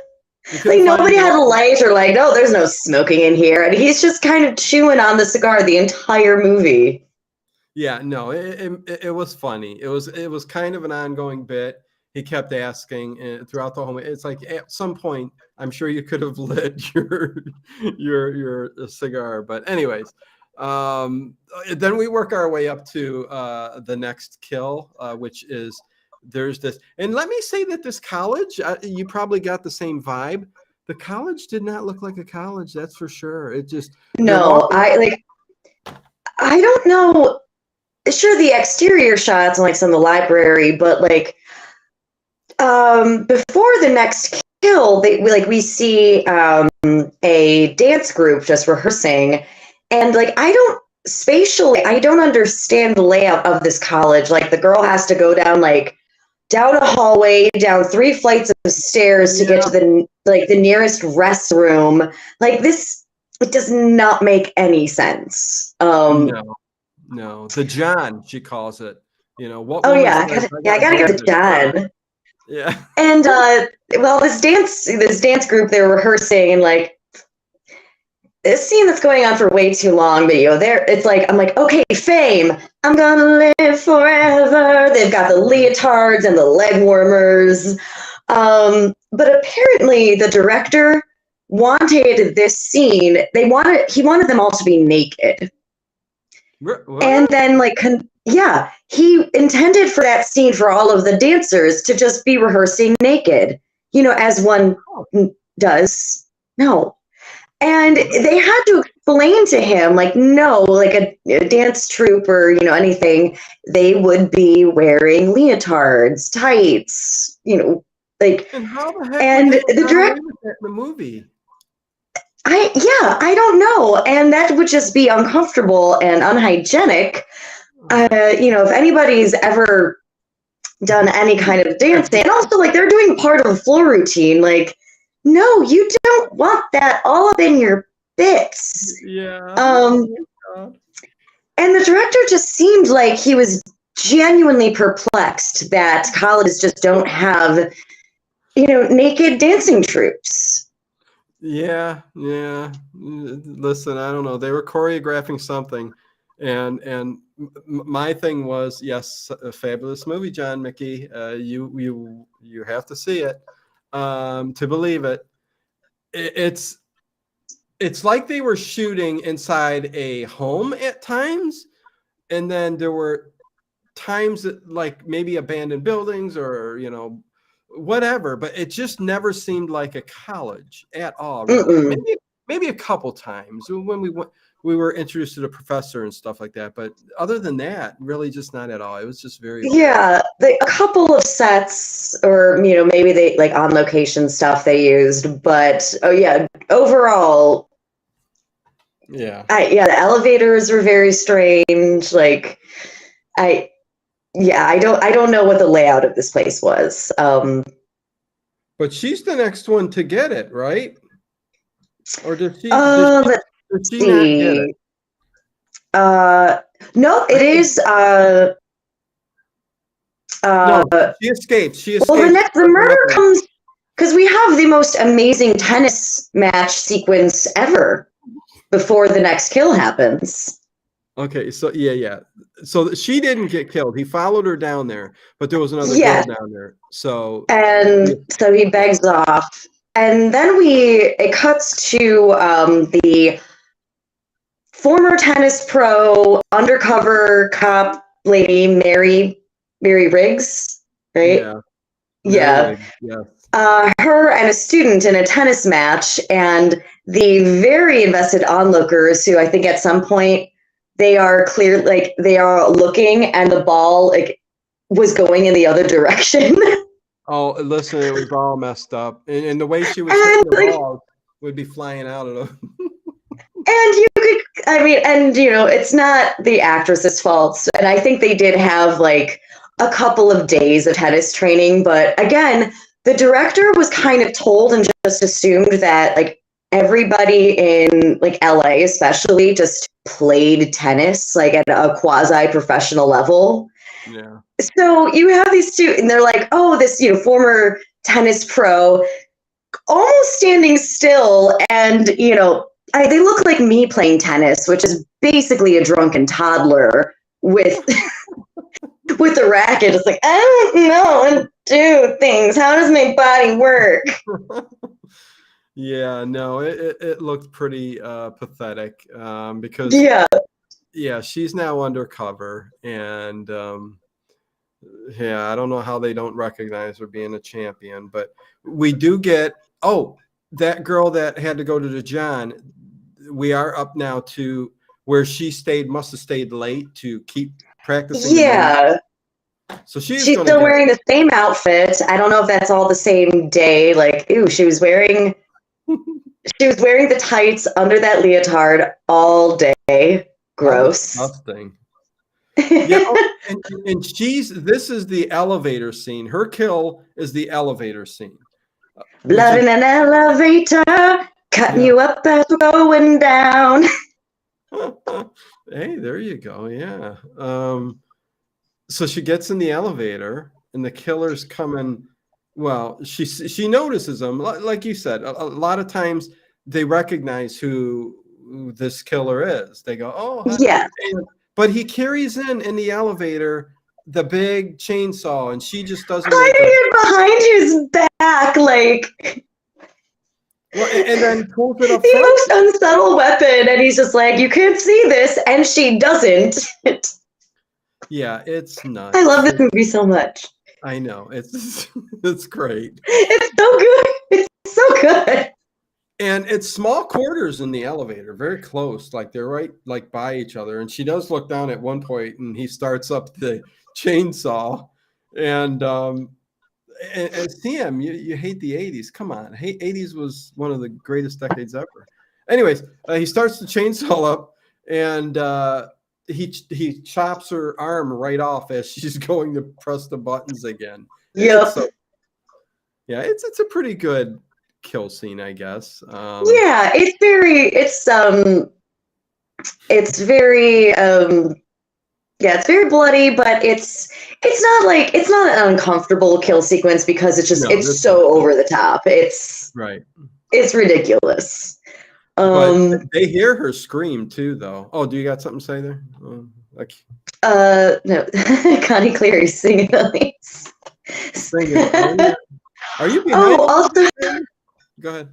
Like nobody had a light or like, no, there's no smoking in here, and he's just kind of chewing on the cigar the entire movie. Yeah, no, it was funny. It was kind of an ongoing bit. He kept asking throughout the whole. It's like at some point, I'm sure you could have lit your cigar. But anyways, then we work our way up to the next kill, which is there's this. And let me say that this college, you probably got the same vibe. The college did not look like a college, that's for sure. It just No, I don't know. Sure, the exterior shots and like some of the library, but like before the next kill, we see a dance group just rehearsing, and like spatially I don't understand the layout of this college. Like the girl has to go down a hallway, down 3 flights of stairs to get to the nearest restroom. Like this, it does not make any sense. No, the John, she calls it. You know what? Oh yeah, I gotta give it to John. Yeah. And well, this dance group, they're rehearsing, and like this scene that's going on for way too long. But it's like I'm like, okay, fame, I'm gonna live forever. They've got the leotards and the leg warmers. But apparently, the director wanted this scene. He wanted them all to be naked. What? And then he intended for that scene for all of the dancers to just be rehearsing naked, as one does. No. And they had to explain to him, like, no, like a dance troupe or, anything, they would be wearing leotards, tights, And how the heck and the director in the movie? I don't know. And that would just be uncomfortable and unhygienic. If anybody's ever done any kind of dancing, and also like they're doing part of a floor routine, like, no, you don't want that all up in your bits. Yeah. And the director just seemed like he was genuinely perplexed that colleges just don't have, naked dancing troupes. Yeah. Listen, I don't know. They were choreographing something, and my thing was, yes, a fabulous movie, John Mickey. You have to see it to believe it. It's like they were shooting inside a home at times, and then there were times that like maybe abandoned buildings or whatever, but it just never seemed like a college at all. Really. maybe a couple times when we were introduced to the professor and stuff like that. But other than that, really just not at all. It was just very weird. Yeah, a couple of sets, or maybe they like on location stuff they used, but oh yeah, overall, Yeah. the elevators were very strange. Like, I don't know what the layout of this place was. But she's the next one to get it, right? Or did she? Let's Did she not get it? see. No, it is. No, she escaped. She escaped. Well, the murder comes because we have the most amazing tennis match sequence ever before the next kill happens. Okay, so yeah. So she didn't get killed. He followed her down there, but there was another Yeah. girl down there. So So he begs off, and then it cuts to the former tennis pro undercover cop lady Mary Riggs, right? Yeah. Yeah. Yeah. Her and a student in a tennis match, and the very invested onlookers who I think at some point they are clear, like they are looking, and the ball was going in the other direction. Oh, listen, it was all messed up, and the way she was hitting the ball would be flying out of them. And it's not the actress's fault, and I think they did have like a couple of days of tennis training, but again, the director was kind of told and just assumed that like everybody in like LA especially just played tennis like at a quasi-professional level. Yeah. So you have these two, and they're like, oh, this former tennis pro almost standing still, and they look like me playing tennis, which is basically a drunken toddler with with a racket. It's like, I don't know and do things. How does my body work? Yeah, no, it looked pretty pathetic because she's now undercover, and I don't know how they don't recognize her being a champion, but we do get that girl that had to go to the John. We are up now to where she must have stayed late to keep practicing. Yeah. So she's still wearing the same outfit. I don't know if that's all the same day. Like, she was wearing the tights under that leotard all day. Gross. Disgusting. Yeah, and this is the elevator scene. Her kill is the elevator scene. Blood in an elevator, cutting you up as we're going down. Hey, there you go. Yeah. So she gets in the elevator, and the killer's coming. Well, she notices him. Like you said, a lot of times they recognize who this killer is. They go, "Oh, yeah." But he carries in the elevator the big chainsaw, and she just doesn't. Hiding it behind his back, like. Well, and then pulls it up the front. most unsubtle weapon, and he's just like, "You can't see this," and she doesn't. Yeah, it's nuts. I love this movie so much. I know, it's great. It's so good. It's so good. And it's small quarters in the elevator, very close, like they're right like by each other. And she does look down at one point, and he starts up the chainsaw. And Sam, you hate the 80s. Come on. 80s was one of the greatest decades ever. Anyways, he starts the chainsaw up, and he chops her arm right off as she's going to press the buttons again. Yep. It's a pretty good kill scene, I guess. It's very bloody, but it's not an uncomfortable kill sequence because it's so over the top. It's ridiculous. But they hear her scream too, though. Oh, do you got something to say there? No, Connie Cleary's singing the leads. Are you behind? Oh, also. Go ahead.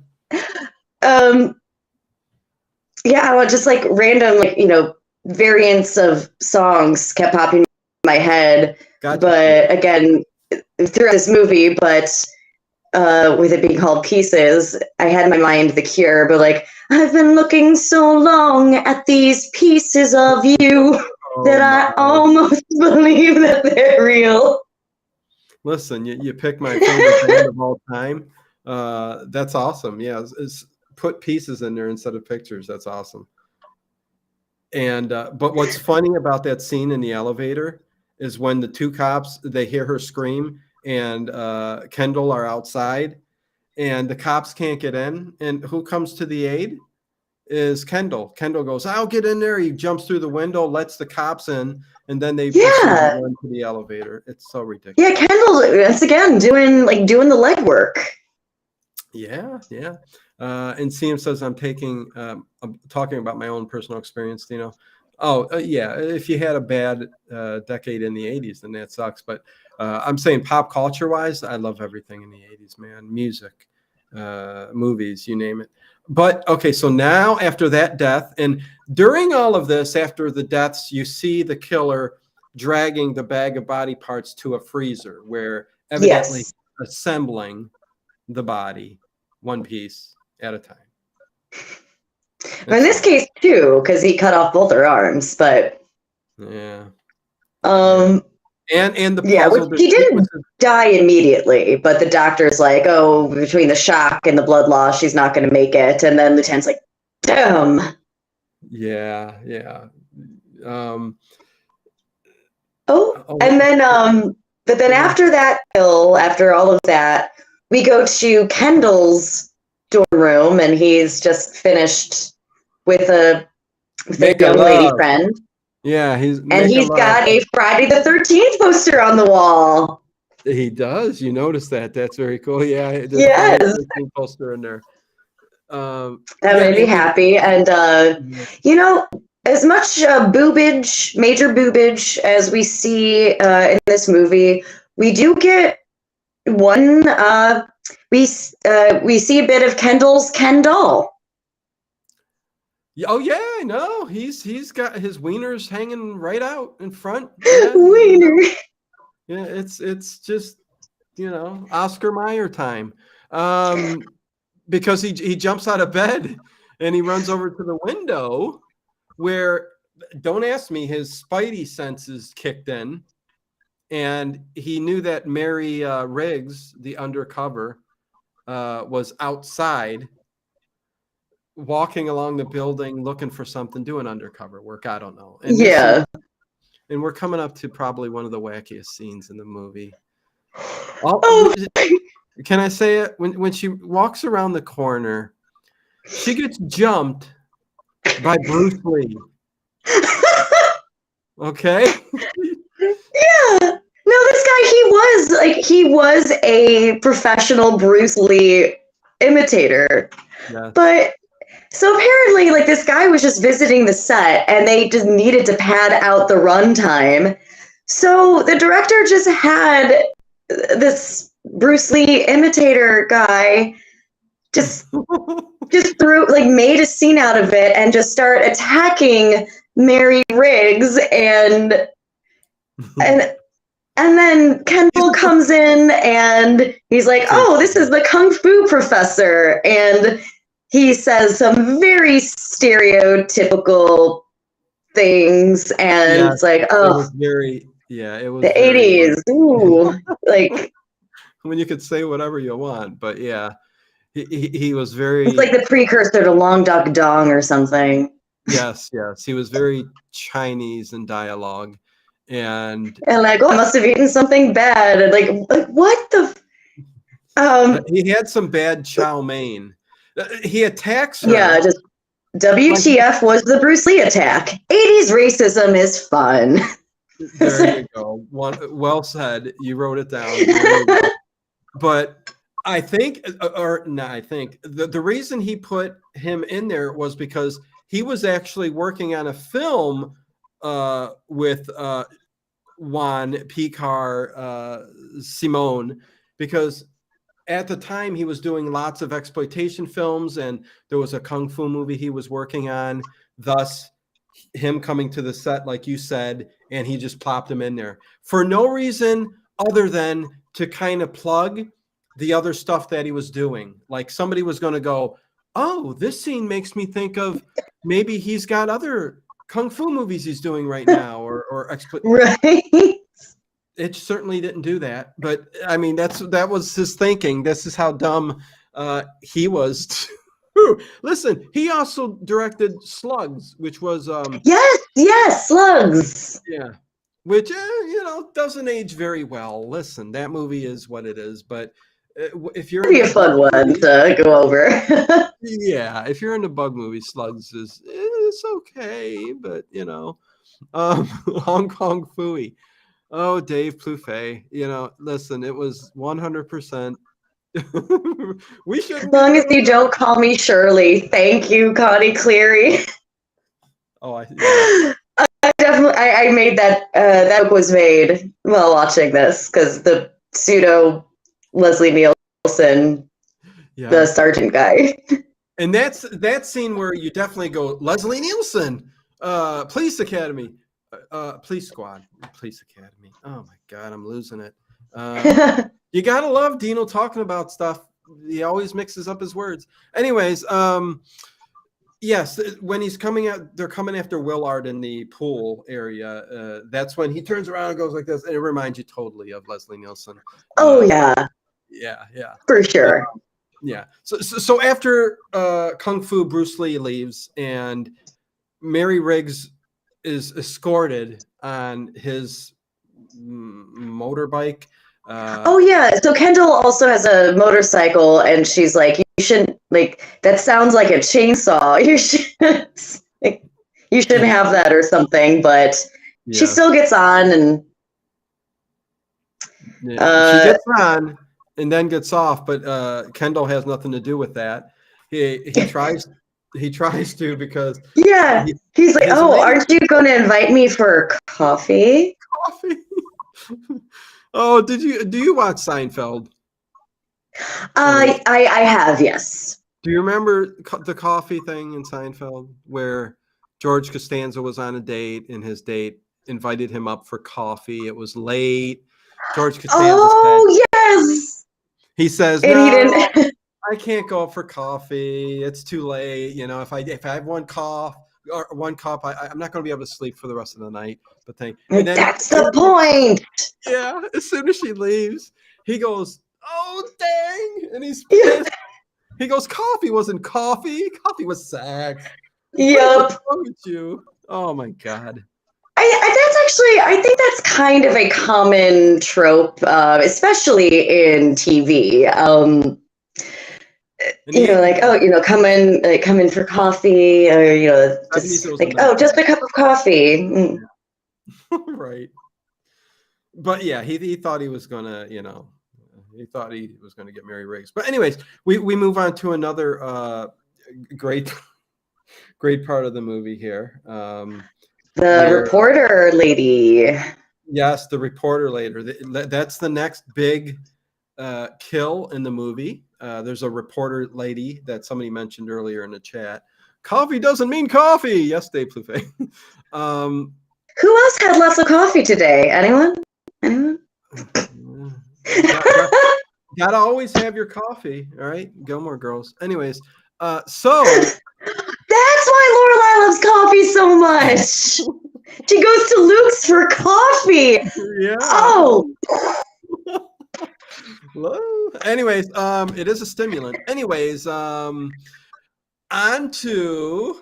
Just like random, variants of songs kept popping in my head. Gotcha. But again, throughout this movie, but with it being called Pieces, I had in my mind The Cure, but like, I've been looking so long at these pieces of you that I almost believe that they're real. Listen, you pick my favorite band of all time. That's awesome. Yeah, put pieces in there instead of pictures. That's awesome. And but what's funny about that scene in the elevator is when the two cops, they hear her scream, and Kendall are outside, and the cops can't get in, and who comes to the aid is Kendall. Kendall goes, "I'll get in there." He jumps through the window, lets the cops in, and then they proceed to run to the elevator. It's so ridiculous. Yeah, Kendall, once again, doing the legwork. Yeah. And CM says, I'm talking about my own personal experience, yeah, if you had a bad decade in the 80s, then that sucks. But I'm saying pop culture wise, I love everything in the 80s, man. Music, movies, you name it. But okay, so now after that death, and during all of this, after the deaths, you see the killer dragging the bag of body parts to a freezer where evidently assembling the body one piece at a time. In this case, too, because he cut off both her arms, but yeah. And the puzzle, he didn't die immediately, but the doctor's like, oh, between the shock and the blood loss, she's not going to make it. And then Lieutenant's like, damn. Yeah. And then but then after that kill, after all of that, we go to Kendall's dorm room, and he's just finished with a young lady friend. Yeah, he's got a Friday the 13th poster on the wall. He does. You notice that? That's very cool. Yeah, there's yes, a 13th poster in there. That made me happy, and as much major boobage as we see in this movie, we do get one. We see a bit of Kendall's Ken doll. Oh yeah, no, he's got his wieners hanging right out in front. Yeah, wiener. Yeah, it's just Oscar Mayer time, because he jumps out of bed and he runs over to the window where, don't ask me, his spidey senses kicked in, and he knew that Mary Riggs, the undercover, was outside, walking along the building looking for something, doing undercover work. I don't know. And and we're coming up to probably one of the wackiest scenes in the movie. Can I say it? When she walks around the corner, she gets jumped by Bruce Lee. Okay. Yeah. No, this guy, he was a professional Bruce Lee imitator. Yes. But so apparently, this guy was just visiting the set, and they just needed to pad out the runtime. So the director just had this Bruce Lee imitator guy just made a scene out of it and just start attacking Mary Riggs, and then Kendall comes in, and he's like, oh, this is the Kung Fu professor, and he says some very stereotypical things, and it's like, oh, it was very, it was the 80s. Ooh, when you could say whatever you want, but yeah, he was very. It's like the precursor to Long Duck Dong or something. Yes, he was very Chinese in dialogue, and I must have eaten something bad, and what the. He had some bad chow mein. He attacks her. Yeah, just WTF was the Bruce Lee attack. 80s racism is fun. There you go. Well said. You wrote it down. But I think, the reason he put him in there was because he was actually working on a film with Juan Picar Simone, because at the time he was doing lots of exploitation films, and there was a kung fu movie he was working on, thus him coming to the set, like you said, and he just plopped him in there for no reason other than to kind of plug the other stuff that he was doing. Like somebody was going to go, oh, this scene makes me think of maybe he's got other kung fu movies he's doing right now, or Right. it certainly didn't do that. But I mean, that was his thinking. This is how dumb he was. Listen, he also directed Slugs, which was Yes, Slugs. yeah, which doesn't age very well. Listen, that movie is what it is. But if you're That'd be a into fun bug one movies, to go over. yeah, if you're into bug movies, Slugs is it's okay. But Hong Kong Phooey. Oh, Dave Plouffe. Listen, it was 100%. We As shouldn't be long as doing you don't call me Shirley. Thank you, Connie Cleary. Oh, yeah. I made that. That was made while watching this because the pseudo Leslie Nielsen, Yeah. the sergeant guy. And that's that scene where you definitely go, Leslie Nielsen, Police Academy, Police Squad, Police Academy. Oh my God, I'm losing it. You gotta love Dino talking about stuff. He always mixes up his words. Anyways, yes, when he's coming out, they're coming after Willard in the pool area. That's when he turns around and goes like this, and it reminds you totally of Leslie Nielsen. Oh yeah, yeah, for sure. Yeah. So after Kung Fu, Bruce Lee leaves, and Mary Riggs is escorted on his motorbike. Oh yeah, so Kendall also has a motorcycle, and she's like, "You shouldn't that. Sounds like a chainsaw. You shouldn't have that or something." But she still gets on, and she gets on and then gets off. But Kendall has nothing to do with that. He tries to because he's like, "Oh, aren't you going to invite me for coffee?" Coffee. Oh, do you watch Seinfeld? I have, yes. Do you remember the coffee thing in Seinfeld where George Costanza was on a date and his date invited him up for coffee? It was late. George Costanza yes. He says, and no, he didn't. I can't go up for coffee. It's too late. If I have one cup, I'm not going to be able to sleep for the rest of the night. But that's the point. Yeah. As soon as she leaves, he goes, oh, dang. And he's pissed. He goes, coffee wasn't coffee. Coffee was sex. Yep. What's wrong with you? Oh, my God. I think that's kind of a common trope, especially in TV. Come in for coffee, or just just a cup of coffee. Mm. Right. But yeah, he thought he was gonna, he thought he was gonna get Mary Riggs. But anyways, we move on to another great part of the movie here. The reporter lady. Yes, the reporter lady. That's the next big kill in the movie. There's a reporter lady that somebody mentioned earlier in the chat. Coffee doesn't mean coffee. Yes, Dave Plouffe. Who else had lots of coffee today? Anyone? Gotta always have your coffee. All right, Gilmore Girls. Anyways, so that's why Lorelai loves coffee so much. She goes to Luke's for coffee. Yeah. Oh. Anyways, it is a stimulant. Anyways, on to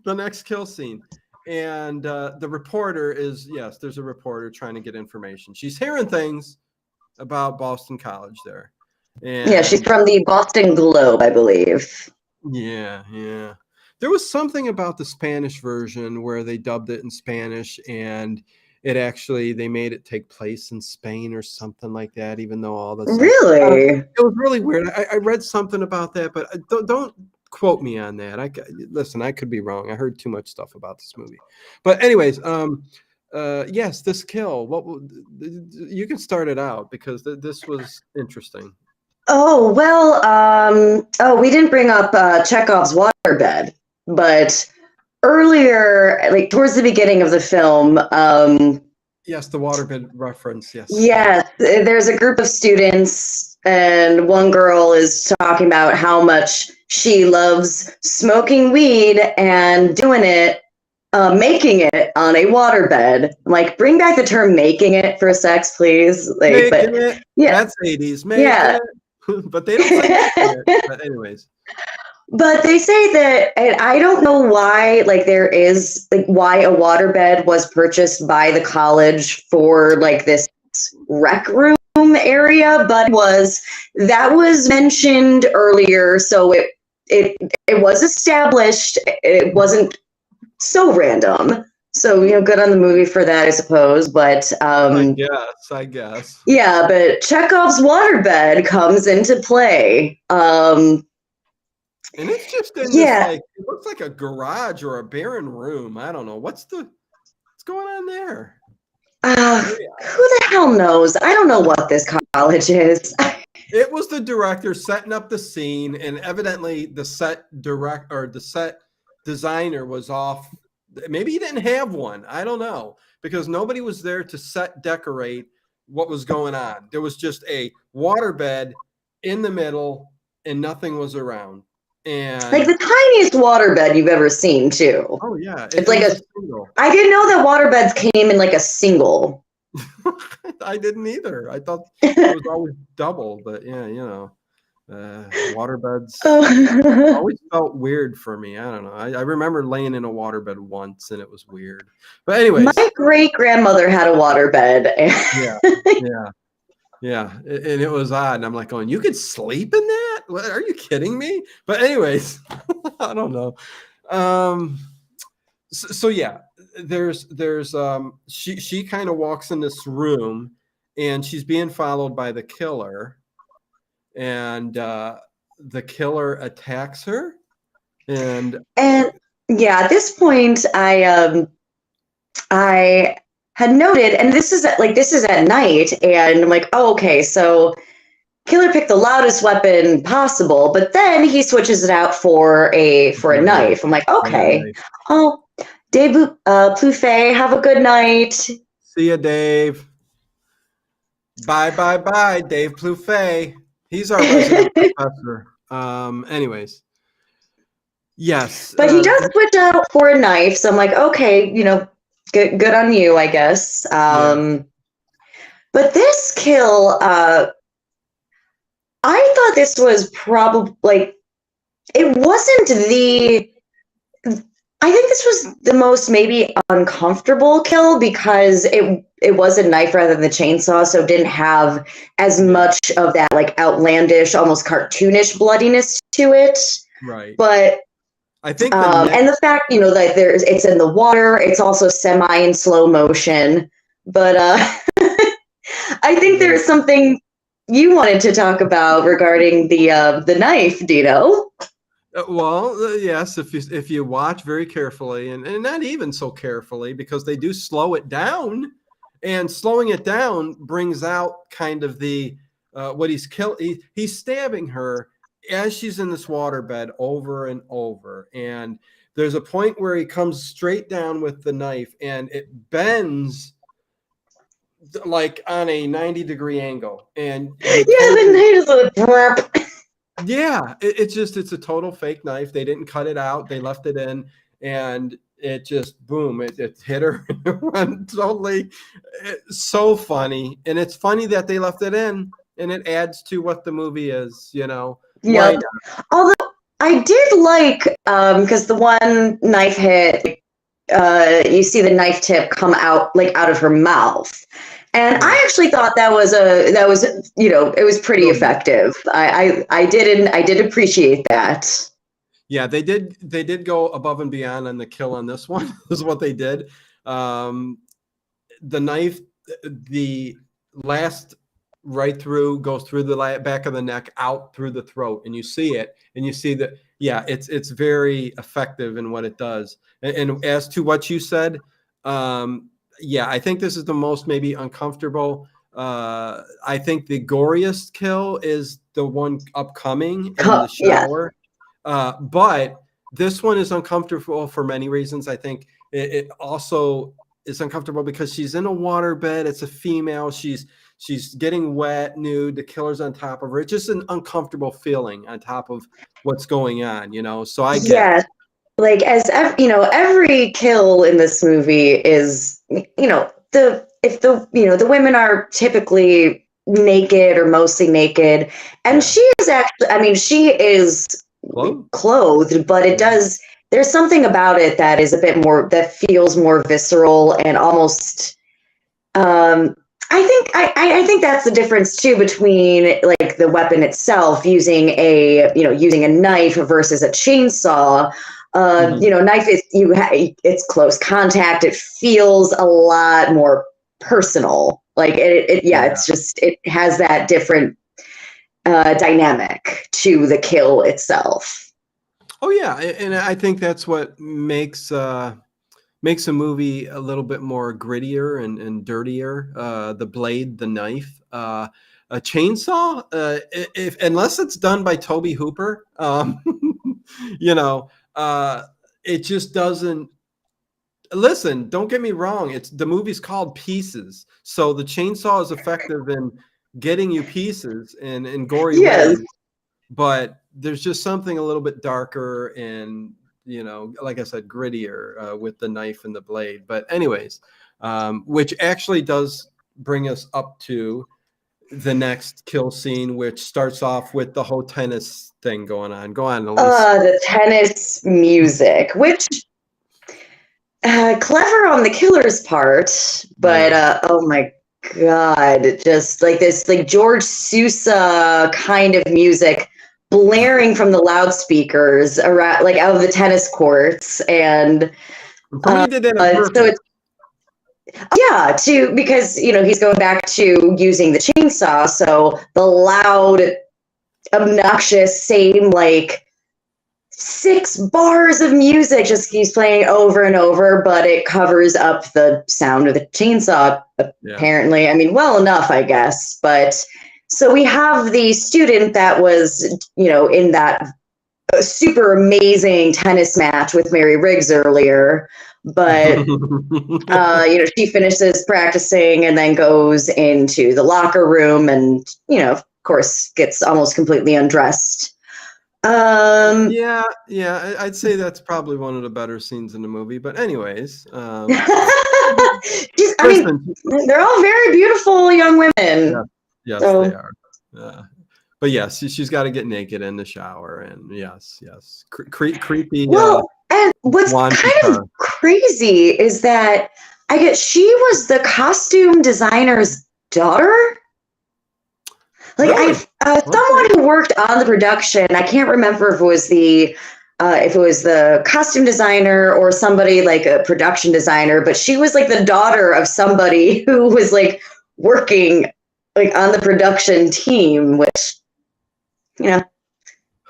the next kill scene. And the reporter there's a reporter trying to get information. She's hearing things about Boston College there. And yeah, she's from the Boston Globe, I believe. Yeah. There was something about the Spanish version where they dubbed it in Spanish, and they made it take place in Spain or something like that, even though all this really it was really weird. I read something about that, but don't quote me on that. Listen, I could be wrong. I heard too much stuff about this movie. But anyways, yes, this kill. You can start it out because this was interesting. Oh, well, we didn't bring up Chekhov's waterbed, but earlier, towards the beginning of the film, Yes, the waterbed reference. Yes. Yes, there's a group of students, and one girl is talking about how much she loves smoking weed and doing it, making it on a waterbed. I'm like, bring back the term "making it" for sex, please. Like, but Making it. yeah, That's 80s. Making yeah. it. But they don't say making it. But anyways. But they say that, and I don't know why, like there is like why a waterbed was purchased by the college for like this rec room area, but that was mentioned earlier, so it was established. It wasn't so random. So good on the movie for that, I suppose. But I guess. yeah, but Chekhov's waterbed comes into play. And it's just in this, Yeah. like, it looks like a garage or a barren room. I don't know. What's going on there? Who the hell knows? I don't know what this college is. It was the director setting up the scene, and evidently the set designer was off. Maybe he didn't have one. I don't know, because nobody was there to set decorate what was going on. There was just a waterbed in the middle, and nothing was around. And like the tiniest waterbed you've ever seen, too. Oh yeah, it's like a single. I didn't know that waterbeds came in like a single. I didn't either. I thought it was always double, but yeah, waterbeds always felt weird for me. I don't know. I remember laying in a waterbed once, and it was weird. But anyways, my great grandmother had a waterbed. Yeah, and it was odd. And I'm like going, you could sleep in that? What, are you kidding me? But anyways, I don't know. So yeah, there's she kind of walks in this room, and she's being followed by the killer, and the killer attacks her, and yeah, at this point I had noted, and this is at night, and I'm like, oh, okay, so killer picked the loudest weapon possible, but then he switches it out for a knife. I'm like, okay. Oh, Dave Plouffe, have a good night. See ya, Dave. Bye, Dave Plouffe. He's our resident professor. Anyways. Yes. But he does switch out for a knife, so I'm like, okay, good on you, I guess. But this kill, I thought this was probably like, it wasn't I think this was the most maybe uncomfortable kill, because it was a knife rather than the chainsaw, so it didn't have as much of that like outlandish, almost cartoonish bloodiness to it. Right. But I think and the fact, that it's in the water, it's also semi in slow motion. But I think there's something you wanted to talk about regarding the knife, Dino. Well, yes, if you watch very carefully, and not even so carefully, because they do slow it down, and slowing it down brings out kind of the what he's he's stabbing her as she's in this waterbed over and over, and there's a point where he comes straight down with the knife, and it bends like on a 90-degree angle, and the knife is a yeah, it's a total fake knife. They didn't cut it out. They left it in, and it just, boom, it hit her. It went totally, so funny. And it's funny that they left it in, and it adds to what the movie is, Yeah. Although I did like, because the one knife hit, you see the knife tip come out of her mouth. And I actually thought that was it was pretty effective. I did appreciate that. Yeah, they did go above and beyond on the kill on this one. This is what they did. The knife, the last right through, goes through the back of the neck, out through the throat, and you see it, and you see that. Yeah, it's very effective in what it does. And as to what you said, yeah, I think this is the most maybe uncomfortable. I think the goriest kill is the one upcoming in the shower. But this one is uncomfortable for many reasons. I think it also is uncomfortable because she's in a waterbed. It's a female. She's getting wet, nude. The killer's on top of her. It's just an uncomfortable feeling on top of what's going on, you know. So I get Yeah, it. like every kill in this movie is, the women are typically naked or mostly naked, and Yeah. she is actually, I mean, she is Hello? clothed, but there's something about it that is a bit more, that feels more visceral and almost, I think that's the difference too between like the weapon itself, using a knife versus a chainsaw. Mhm. Knife is it's close contact. It feels a lot more personal. Like yeah, Yeah. it's just, it has that different dynamic to the kill itself. Oh yeah, and I think that's what makes a movie a little bit more grittier and dirtier. The blade, the knife, a chainsaw. If unless it's done by Toby Hooper, you know, it just doesn't. Listen, don't get me wrong. It's the movie's called Pieces, so the chainsaw is effective in getting you pieces in gory Yes. ways. But there's just something a little bit darker and, like I said, grittier with the knife and the blade. But anyways, which actually does bring us up to the next kill scene, which starts off with the whole tennis thing going on. Go on, Elise. The tennis music, which clever on the killer's part, but Yeah. oh my god, just like this, like George Sousa kind of music blaring from the loudspeakers around, like out of the tennis courts, and Somebody did that on so purpose. it's, yeah, because he's going back to using the chainsaw, so the loud, obnoxious, same like 6 bars of music just keeps playing over and over, but it covers up the sound of the chainsaw, Yeah. apparently. I mean, well enough, I guess. But so we have the student that was, in that super amazing tennis match with Mary Riggs earlier. But, she finishes practicing and then goes into the locker room and, of course, gets almost completely undressed. Yeah, I'd say that's probably one of the better scenes in the movie. But anyways, I mean, listen, they're all very beautiful young yeah, women. yes, they So, are. But yes, she's got to get naked in the shower, and yes, creepy. well, and what's Juan kind of Picar. crazy is that I guess she was the costume designer's daughter. Like Really? someone Okay. who worked on the production. I can't remember if it was the costume designer or somebody like a production designer, but she was like the daughter of somebody who was like working like on the production team, which,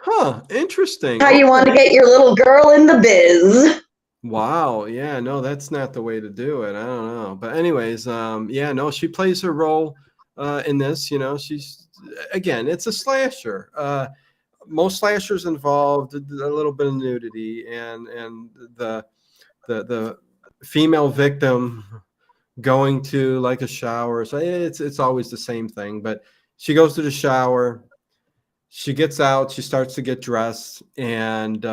Huh. Interesting. how you want to Okay. get your little girl in the biz. Wow. Yeah. No, that's not the way to do it. I don't know. But anyways, yeah. No, she plays her role in this. She's again, it's a slasher. Most slashers involved a little bit of nudity and the female victim going to like a shower. So it's always the same thing. But she goes to the shower. She gets out. She starts to get dressed, and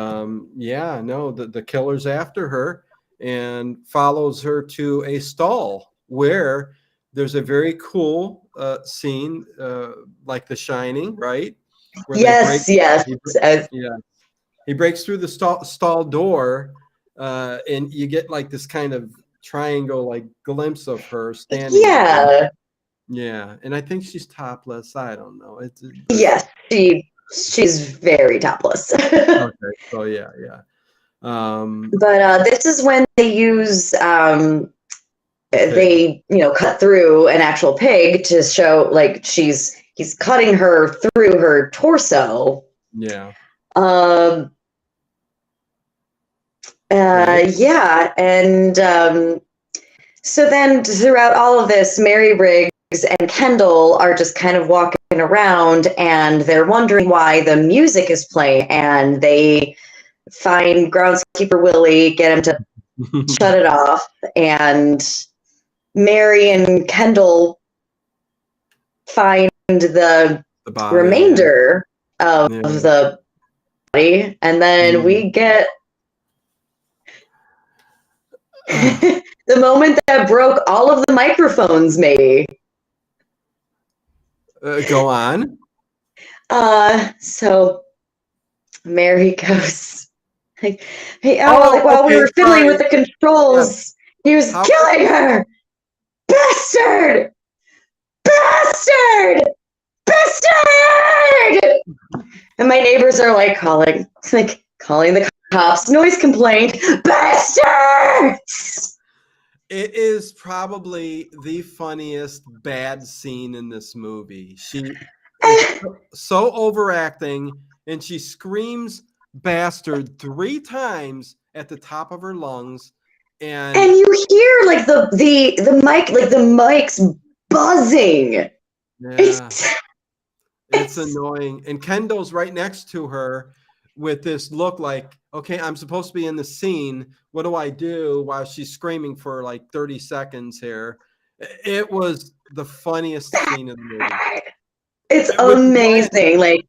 yeah, no, the killer's after her and follows her to a stall where there's a very cool scene, like The Shining, right? Where they break. Yes, yes. He, Uh, yeah, he breaks through the stall door, and you get like this kind of triangle like glimpse of her standing there. yeah, Yeah, and I think she's topless. I don't know. But yes. She's very topless. okay. So yeah. But this is when they use Pig. they cut through an actual pig to show like he's cutting her through her torso. Yeah. Um, Right. yeah, and so then throughout all of this, Mary Riggs and Kendall are just kind of walking around, and they're wondering why the music is playing, and they find groundskeeper Willie, get him to shut it off, and Mary and Kendall find the The body, remainder of yeah. the body, and then we get the moment that broke all of the microphones, maybe. Go on. So Mary goes, like, hey, while we were fiddling with the controls, he was killing her. Bastard! Bastard! Bastard! And my neighbors are like calling the cops. Noise complaint. Bastards! It is probably the funniest bad scene in this movie. She is so overacting, and she screams "bastard" 3 times at the top of her lungs, and you hear like the mic, like the mic's buzzing. Yeah, it's annoying. And Kendall's right next to her with this look like, okay, I'm supposed to be in the scene. What do I do while she's screaming for like 30 seconds here? It was the funniest scene of the movie. It's amazing. Like,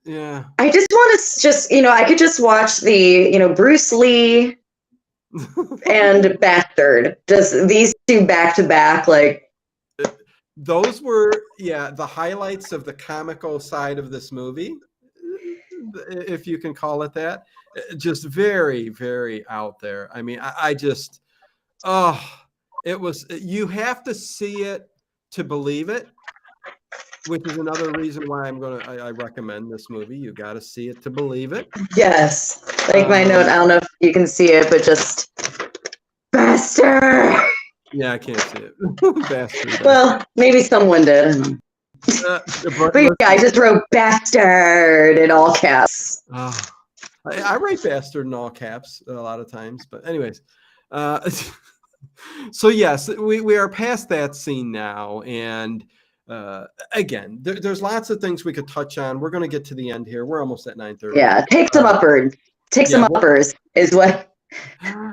yeah, I just want to I could just watch the, Bruce Lee and Bastard, just these two back to back, like. Those were, the highlights of the comical side of this movie, if you can call it that. Just very, very out there. I mean, I just, it was, you have to see it to believe it, which is another reason why I recommend this movie. You got to see it to believe it. Yes. Like my note, I don't know if you can see it, but just bastard. Yeah, I can't see it. Bastard. Well, maybe someone did. But yeah, I just wrote bastard in all caps. I write bastard in all caps a lot of times, but anyways. So yes, we are past that scene now, and again, there's lots of things we could touch on. We're going to get to the end here. We're almost at 9:30. Yeah, take some uppers. Take some uppers is what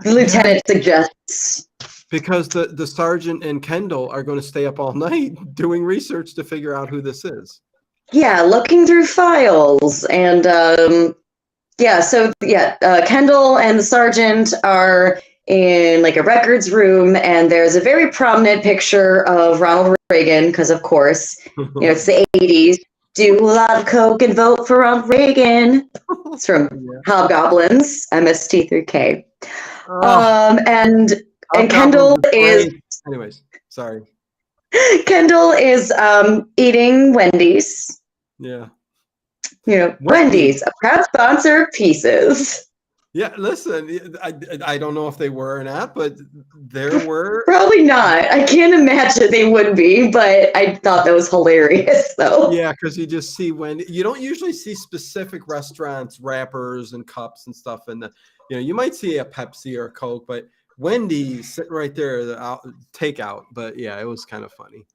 the lieutenant suggests. Because the sergeant and Kendall are going to stay up all night doing research to figure out who this is. Yeah, looking through files. And Kendall and the sergeant are in like a records room, and there's a very prominent picture of Ronald Reagan, because of course, it's the 80s. Do a lot of coke and vote for Ronald Reagan. It's from Hobgoblins, MST3K. And Kendall is. Anyways, sorry. Kendall is eating Wendy's. Yeah. Wendy's, a proud sponsor of Pieces. Yeah, listen, I don't know if they were or not, but there were. Probably not. I can't imagine they would be, but I thought that was hilarious, though. Yeah, because you just see you don't usually see specific restaurants, wrappers, and cups and stuff, and you might see a Pepsi or a Coke, but Wendy's sitting right there, the takeout. But yeah, it was kind of funny.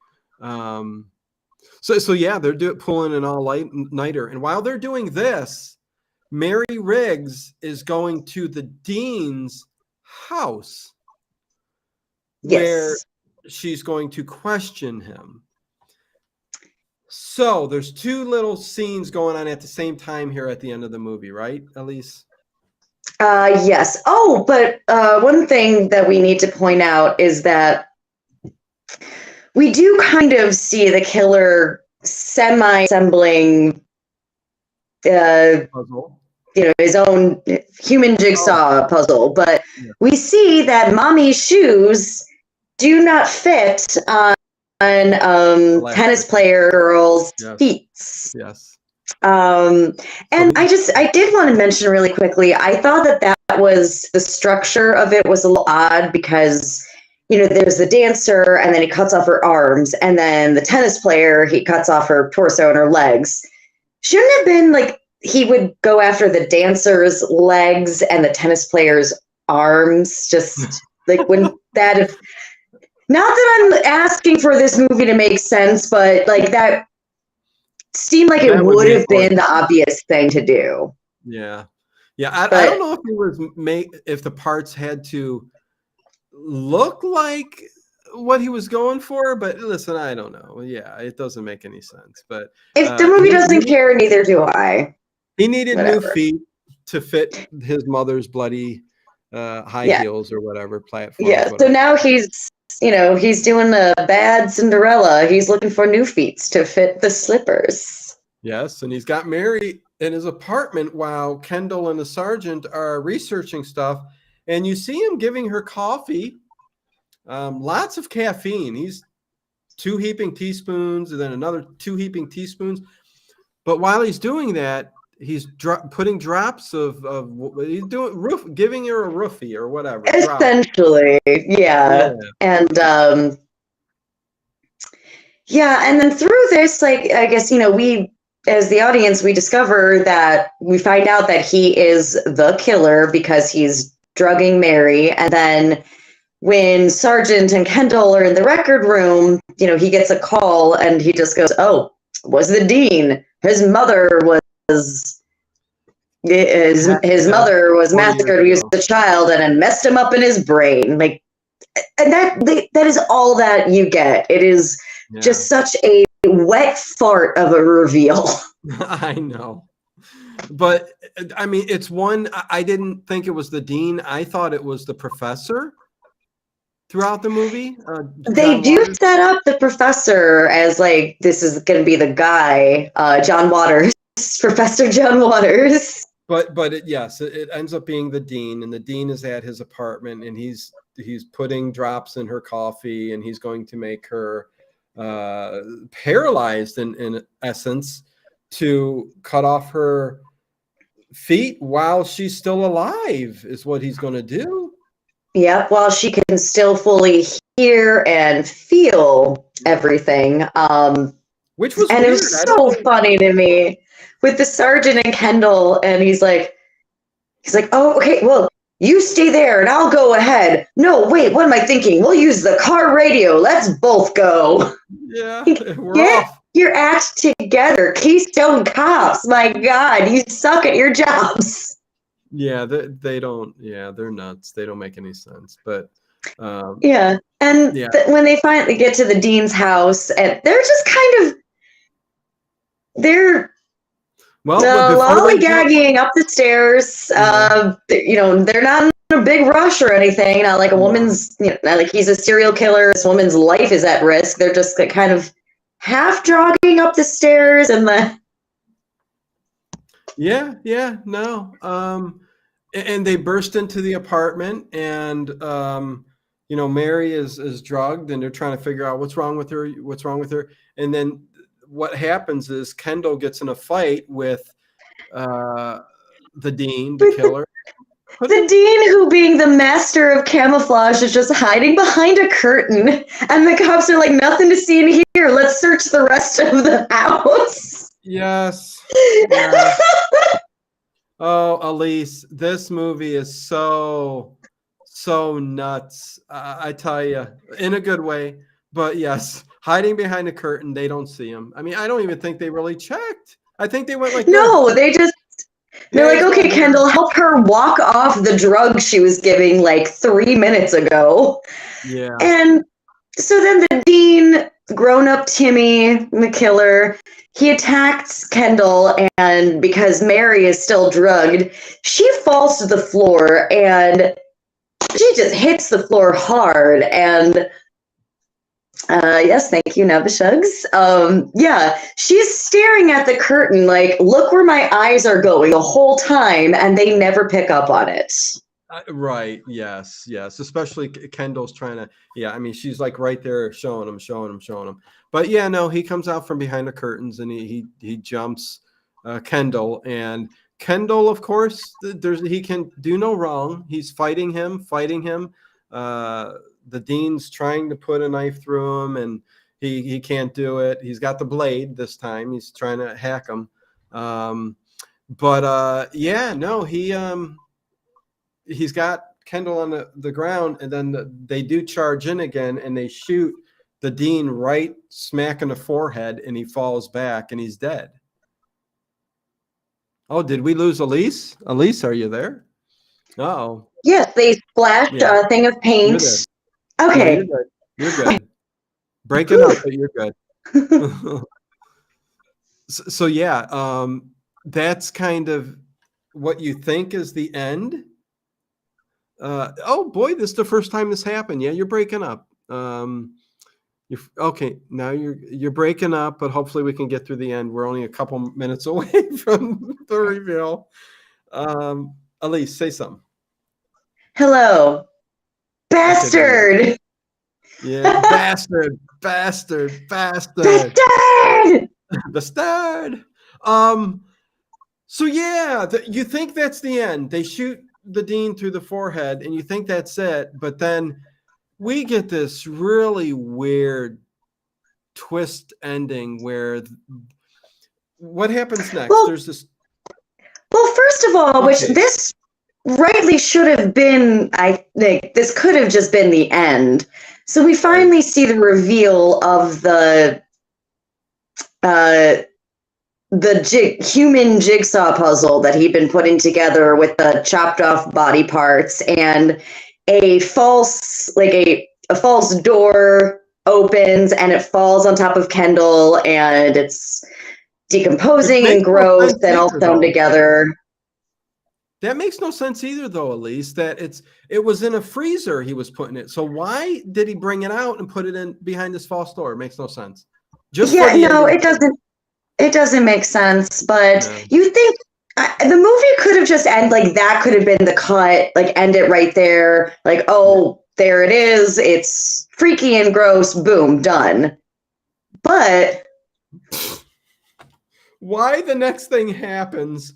So yeah, they're pulling an all-nighter, and while they're doing this, Mary Riggs is going to the dean's house, where she's going to question him. So there's 2 little scenes going on at the same time here at the end of the movie, right, Aleece? Yes. Oh, but one thing that we need to point out is that we do kind of see the killer semi-assembling puzzle. His own human jigsaw puzzle, but we see that Mommy's shoes do not fit on tennis player girls' feet. Yes. And I did want to mention really quickly, I thought that was the structure of it was a little odd because, there's the dancer and then he cuts off her arms, and then the tennis player, he cuts off her torso and her legs. Shouldn't have been like he would go after the dancer's legs and the tennis player's arms, just like wouldn't that have, not that I'm asking for this movie to make sense, but like that seemed like it would have been the obvious thing to do. Yeah. I don't know if it was if the parts had to look like what he was going for, but listen, I don't know. Yeah, it doesn't make any sense. But If the movie doesn't care, neither do I. he needed new Whatever. feet to fit his mother's bloody high Yeah. heels or whatever platforms. Yeah. So Whatever. now he's doing a bad Cinderella. He's looking for new feet to fit the slippers. Yes, and he's got Mary in his apartment while Kendall and the sergeant are researching stuff, and you see him giving her coffee, lots of caffeine. He's 2 heaping teaspoons and then another 2 heaping teaspoons. But while he's doing that, he's putting drops of he's doing giving her a roofie or whatever. Essentially, yeah. And and then through this, like, I guess, we as the audience, we discover that we find out that he is the killer because he's drugging Mary. And then when Sargent and Kendall are in the record room, he gets a call and he just goes, "Oh, was the dean. His mother was his mother was massacred when he was a child and had messed him up in his brain." Like, and that is all that you get. It is just such a wet fart of a reveal. I know. But I mean, it's one, I didn't think it was the dean. I thought it was the professor throughout the movie. They do set up the professor as like, this is going to be the guy, John Waters, Professor John Waters. But it ends up being the dean, and the dean is at his apartment, and he's putting drops in her coffee, and he's going to make her paralyzed in essence to cut off her feet while she's still alive is what he's going to do. Yep, while she can still fully hear and feel everything. Which was and weird. It was so funny to me with the sergeant and Kendall, and he's like, "Oh, okay, well, you stay there and I'll go ahead." "No, wait, what am I thinking? We'll use the car radio. Let's both go." Yeah, Get your act together, Keystone Cops. My God, you suck at your jobs. Yeah, they don't. Yeah, they're nuts. They don't make any sense. But when they finally get to the dean's house, and they're just kind of lollygagging up the stairs. They're not in a big rush or anything. Not like a woman's, not like he's a serial killer. This woman's life is at risk. They're just kind of half jogging up the stairs, and and they burst into the apartment, and Mary is drugged, and they're trying to figure out what's wrong with her. And then what happens is Kendall gets in a fight with the dean, the killer. The dean, who being the master of camouflage, is just hiding behind a curtain, and the cops are like, "Nothing to see in here. Let's search the rest of the house." Yes. Oh, Aleece, this movie is so nuts. I tell you, in a good way. But yes, hiding behind a curtain, they don't see him. I mean, I don't even think they really checked. I think they went like, no, they're like, "Okay, Kendall, help her walk off the drugs she was giving like 3 minutes ago." Yeah. And so then the dean, grown-up Timmy, the killer, he attacks Kendall, and because Mary is still drugged, she falls to the floor, and she just hits the floor hard. And yes, thank you, Navashugs. She's staring at the curtain like, "Look where my eyes are going" the whole time, and they never pick up on it. Right. Yes. Especially Kendall's trying to. Yeah. I mean, she's like right there, showing him. But yeah, no, he comes out from behind the curtains, and he jumps Kendall, and Kendall, of course, he can do no wrong. He's fighting him. The dean's trying to put a knife through him, and he can't do it. He's got the blade this time. He's trying to hack him. He's got Kendall on the ground, and then they do charge in again, and they shoot the dean right smack in the forehead, and he falls back, and he's dead. Oh, did we lose Aleece? Aleece, are you there? Uh-oh. Yes, they splashed Yeah, a thing of you're paint. there. No, you're Okay. good. You're good. Breaking up, but you're good. So yeah, that's kind of what you think is the end. Oh boy, this is the first time this happened. Yeah, you're breaking up. You're okay. Now you're breaking up, but hopefully we can get through the end. We're only a couple minutes away from the reveal. Elise, say something. Hello, Okay, there you go. bastard. Yeah, bastard, bastard, bastard, Bastard. bastard. So yeah, you think that's the end. They shoot the dean through the forehead, and you think that's it. But then we get this really weird twist ending where what happens next? Well, There's this. well, first of all, which Okay, this rightly should have been, I think this could have just been the end. So we right. finally see the reveal of uh, the human jigsaw puzzle that he'd been putting together with the chopped off body parts, and a false a false door opens and it falls on top of Kendall, and it's Which decomposing and makes no gross sense and all either, sewn though. together. That makes no sense either, though, Elise, that it was in a freezer he was putting it. So why did he bring it out and put it in behind this false door? It makes no sense. Just for Yeah, the no, ending. it doesn't make sense, but No. you think the movie could have just ended like that, could have been the cut, like end it right there, like, oh, there it is, it's freaky and gross, boom, done. But Why the next thing happens,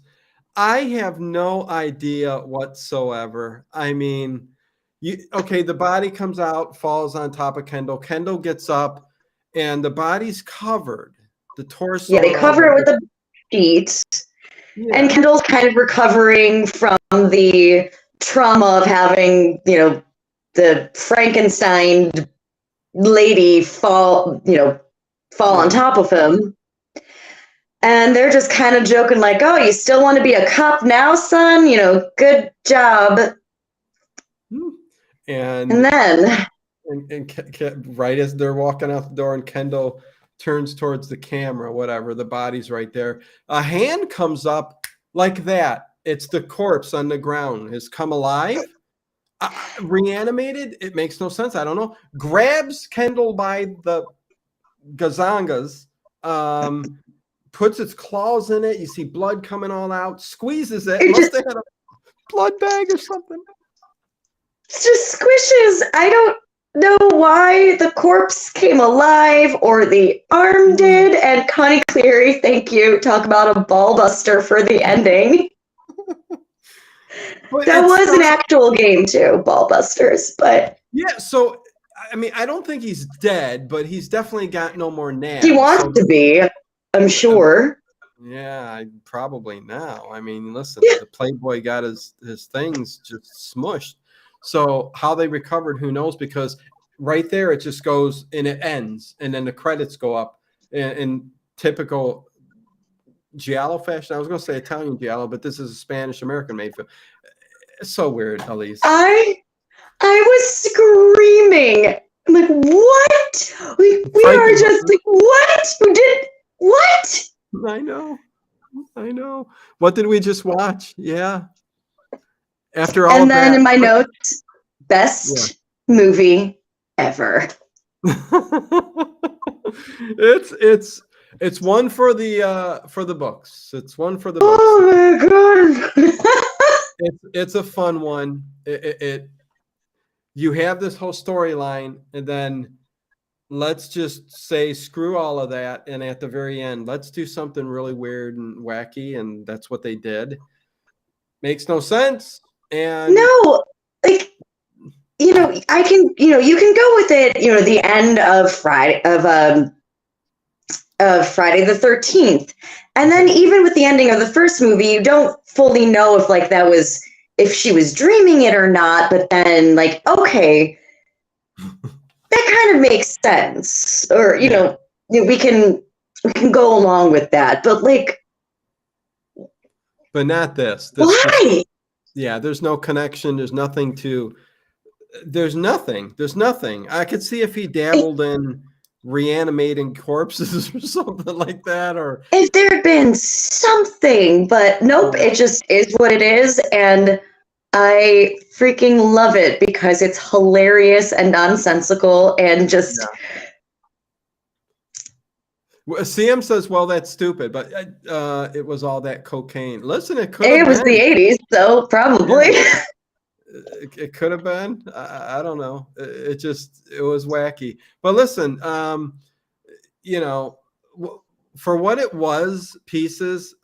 I have no idea whatsoever. I mean, okay, the body comes out, falls on top of Kendall. Kendall gets up, and the body's covered, the torso yeah, they and all cover it that. with a sheet, and Yeah. Kendall's kind of recovering from the trauma of having, the Frankenstein lady fall on Yeah. top of him. And they're just kind of joking, like, oh, you still want to be a cop now, son? Good job. And And then, right as they're walking out the door, and Kendall turns towards the camera, whatever, the body's right there. A hand comes up like that. It's the corpse on the ground has come alive, reanimated. It makes no sense. I don't know. Grabs Kendall by the gazangas, puts its claws in it. You see blood coming all out, squeezes it. it Must just, have had a blood bag or something. just squishes. I don't know why the corpse came alive or the arm did. And Connie Cleary, thank you. Talk about a ball buster for the ending. That was an actual game too, ball busters. But yeah, so I mean, I don't think he's dead, but he's definitely got no more nads. he wants to be, I'm sure. Yeah, probably now. I mean, listen, Yeah. the Playboy got his things just smushed. So how they recovered, who knows? Because right there, it just goes and it ends, and then the credits go up in typical Giallo fashion. I was going to say Italian Giallo, but this is a Spanish American made film. It's so weird, Elise. I was screaming. I'm like, what? We are just like, what? Who did what? I know. What did we just watch? Yeah. After all and then that, in my notes, best movie ever. It's one for the books. It's one for the books. Oh my god. It's a fun one. You have this whole storyline, and then let's just say screw all of that, and at the very end, let's do something really weird and wacky, and that's what they did. Makes no sense. And no, like, I can, you can go with it, the end of Friday the 13th. And then even with the ending of the first movie, you don't fully know if like if she was dreaming it or not, but then like, okay, that kind of makes sense. Or, we can go along with that. But like, but not this. Why? Yeah, there's no connection. There's nothing to. There's nothing. There's nothing. I could see if he dabbled in reanimating corpses or something like that, or If there had been something, but nope, yeah, it just is what it is. And I freaking love it because it's hilarious and nonsensical and just, CM says, "Well, that's stupid," but it was all that cocaine. Listen, it could have it was the been. 80s, so probably. Yeah, it could have been. I don't know. It was wacky. But listen, you know, for what it was, pieces.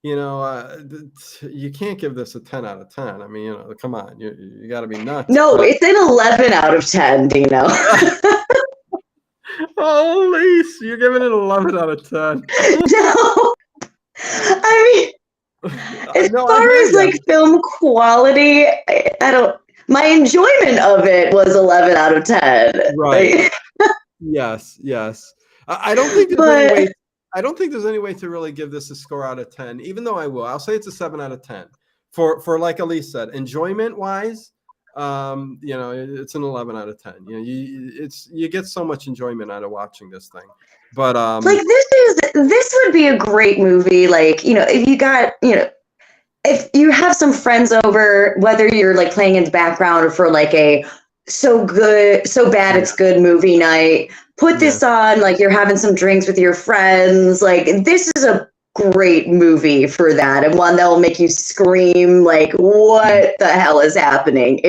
You can't give this a 10 out of 10. I mean, come on, you got to be nuts. No, But it's an 11 out of 10, Dino. holy, you're giving it 11 out of 10. No, I mean, as No, I far hear as you. like film quality, I don't. My enjoyment of it was 11 out of 10. Right. Like, Yes, yes. I don't think there's any but way. I don't think there's any way to really give this a score out of 10. Even though I will, I'll say it's a 7 out of 10. For like Elise said, enjoyment wise, it's an 11 out of 10. You get so much enjoyment out of watching this thing. But like this would be a great movie. Like, if you got, if you have some friends over, whether you're like playing in the background or for like a so bad yeah, it's good movie night, put yeah. this on, like you're having some drinks with your friends. Like, this is a great movie for that, and one that will make you scream, like, what the hell is happening?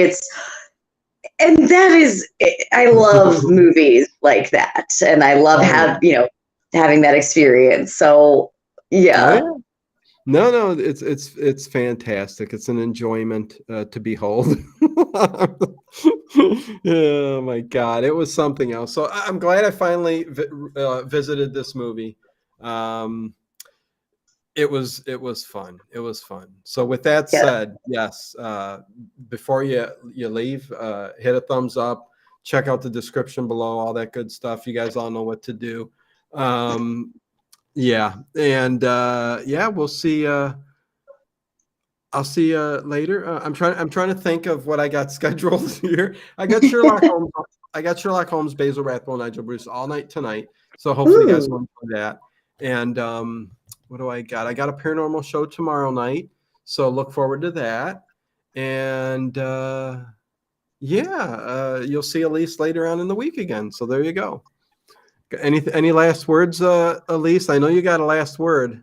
And that is, I love movies like that, and I love Oh yeah. having that experience. So Oh yeah. yeah. No, it's fantastic. It's an enjoyment to behold. Oh my God, it was something else. So I'm glad I finally visited this movie. Um, it was fun. It was fun. So with that Yeah. said, yes, before you leave, hit a thumbs up, check out the description below, all that good stuff. You guys all know what to do. Yeah, and we'll see. I'll see you later. I'm trying to think of what I got scheduled here. I got Sherlock Holmes. I got Sherlock Holmes, Basil Rathbone, Nigel Bruce all night tonight. So hopefully you guys Ooh. will enjoy that. And what do I got? I got a paranormal show tomorrow night. So look forward to that. And you'll see Elise later on in the week again. So there you go. Any last words, Elise? I know you got a last word.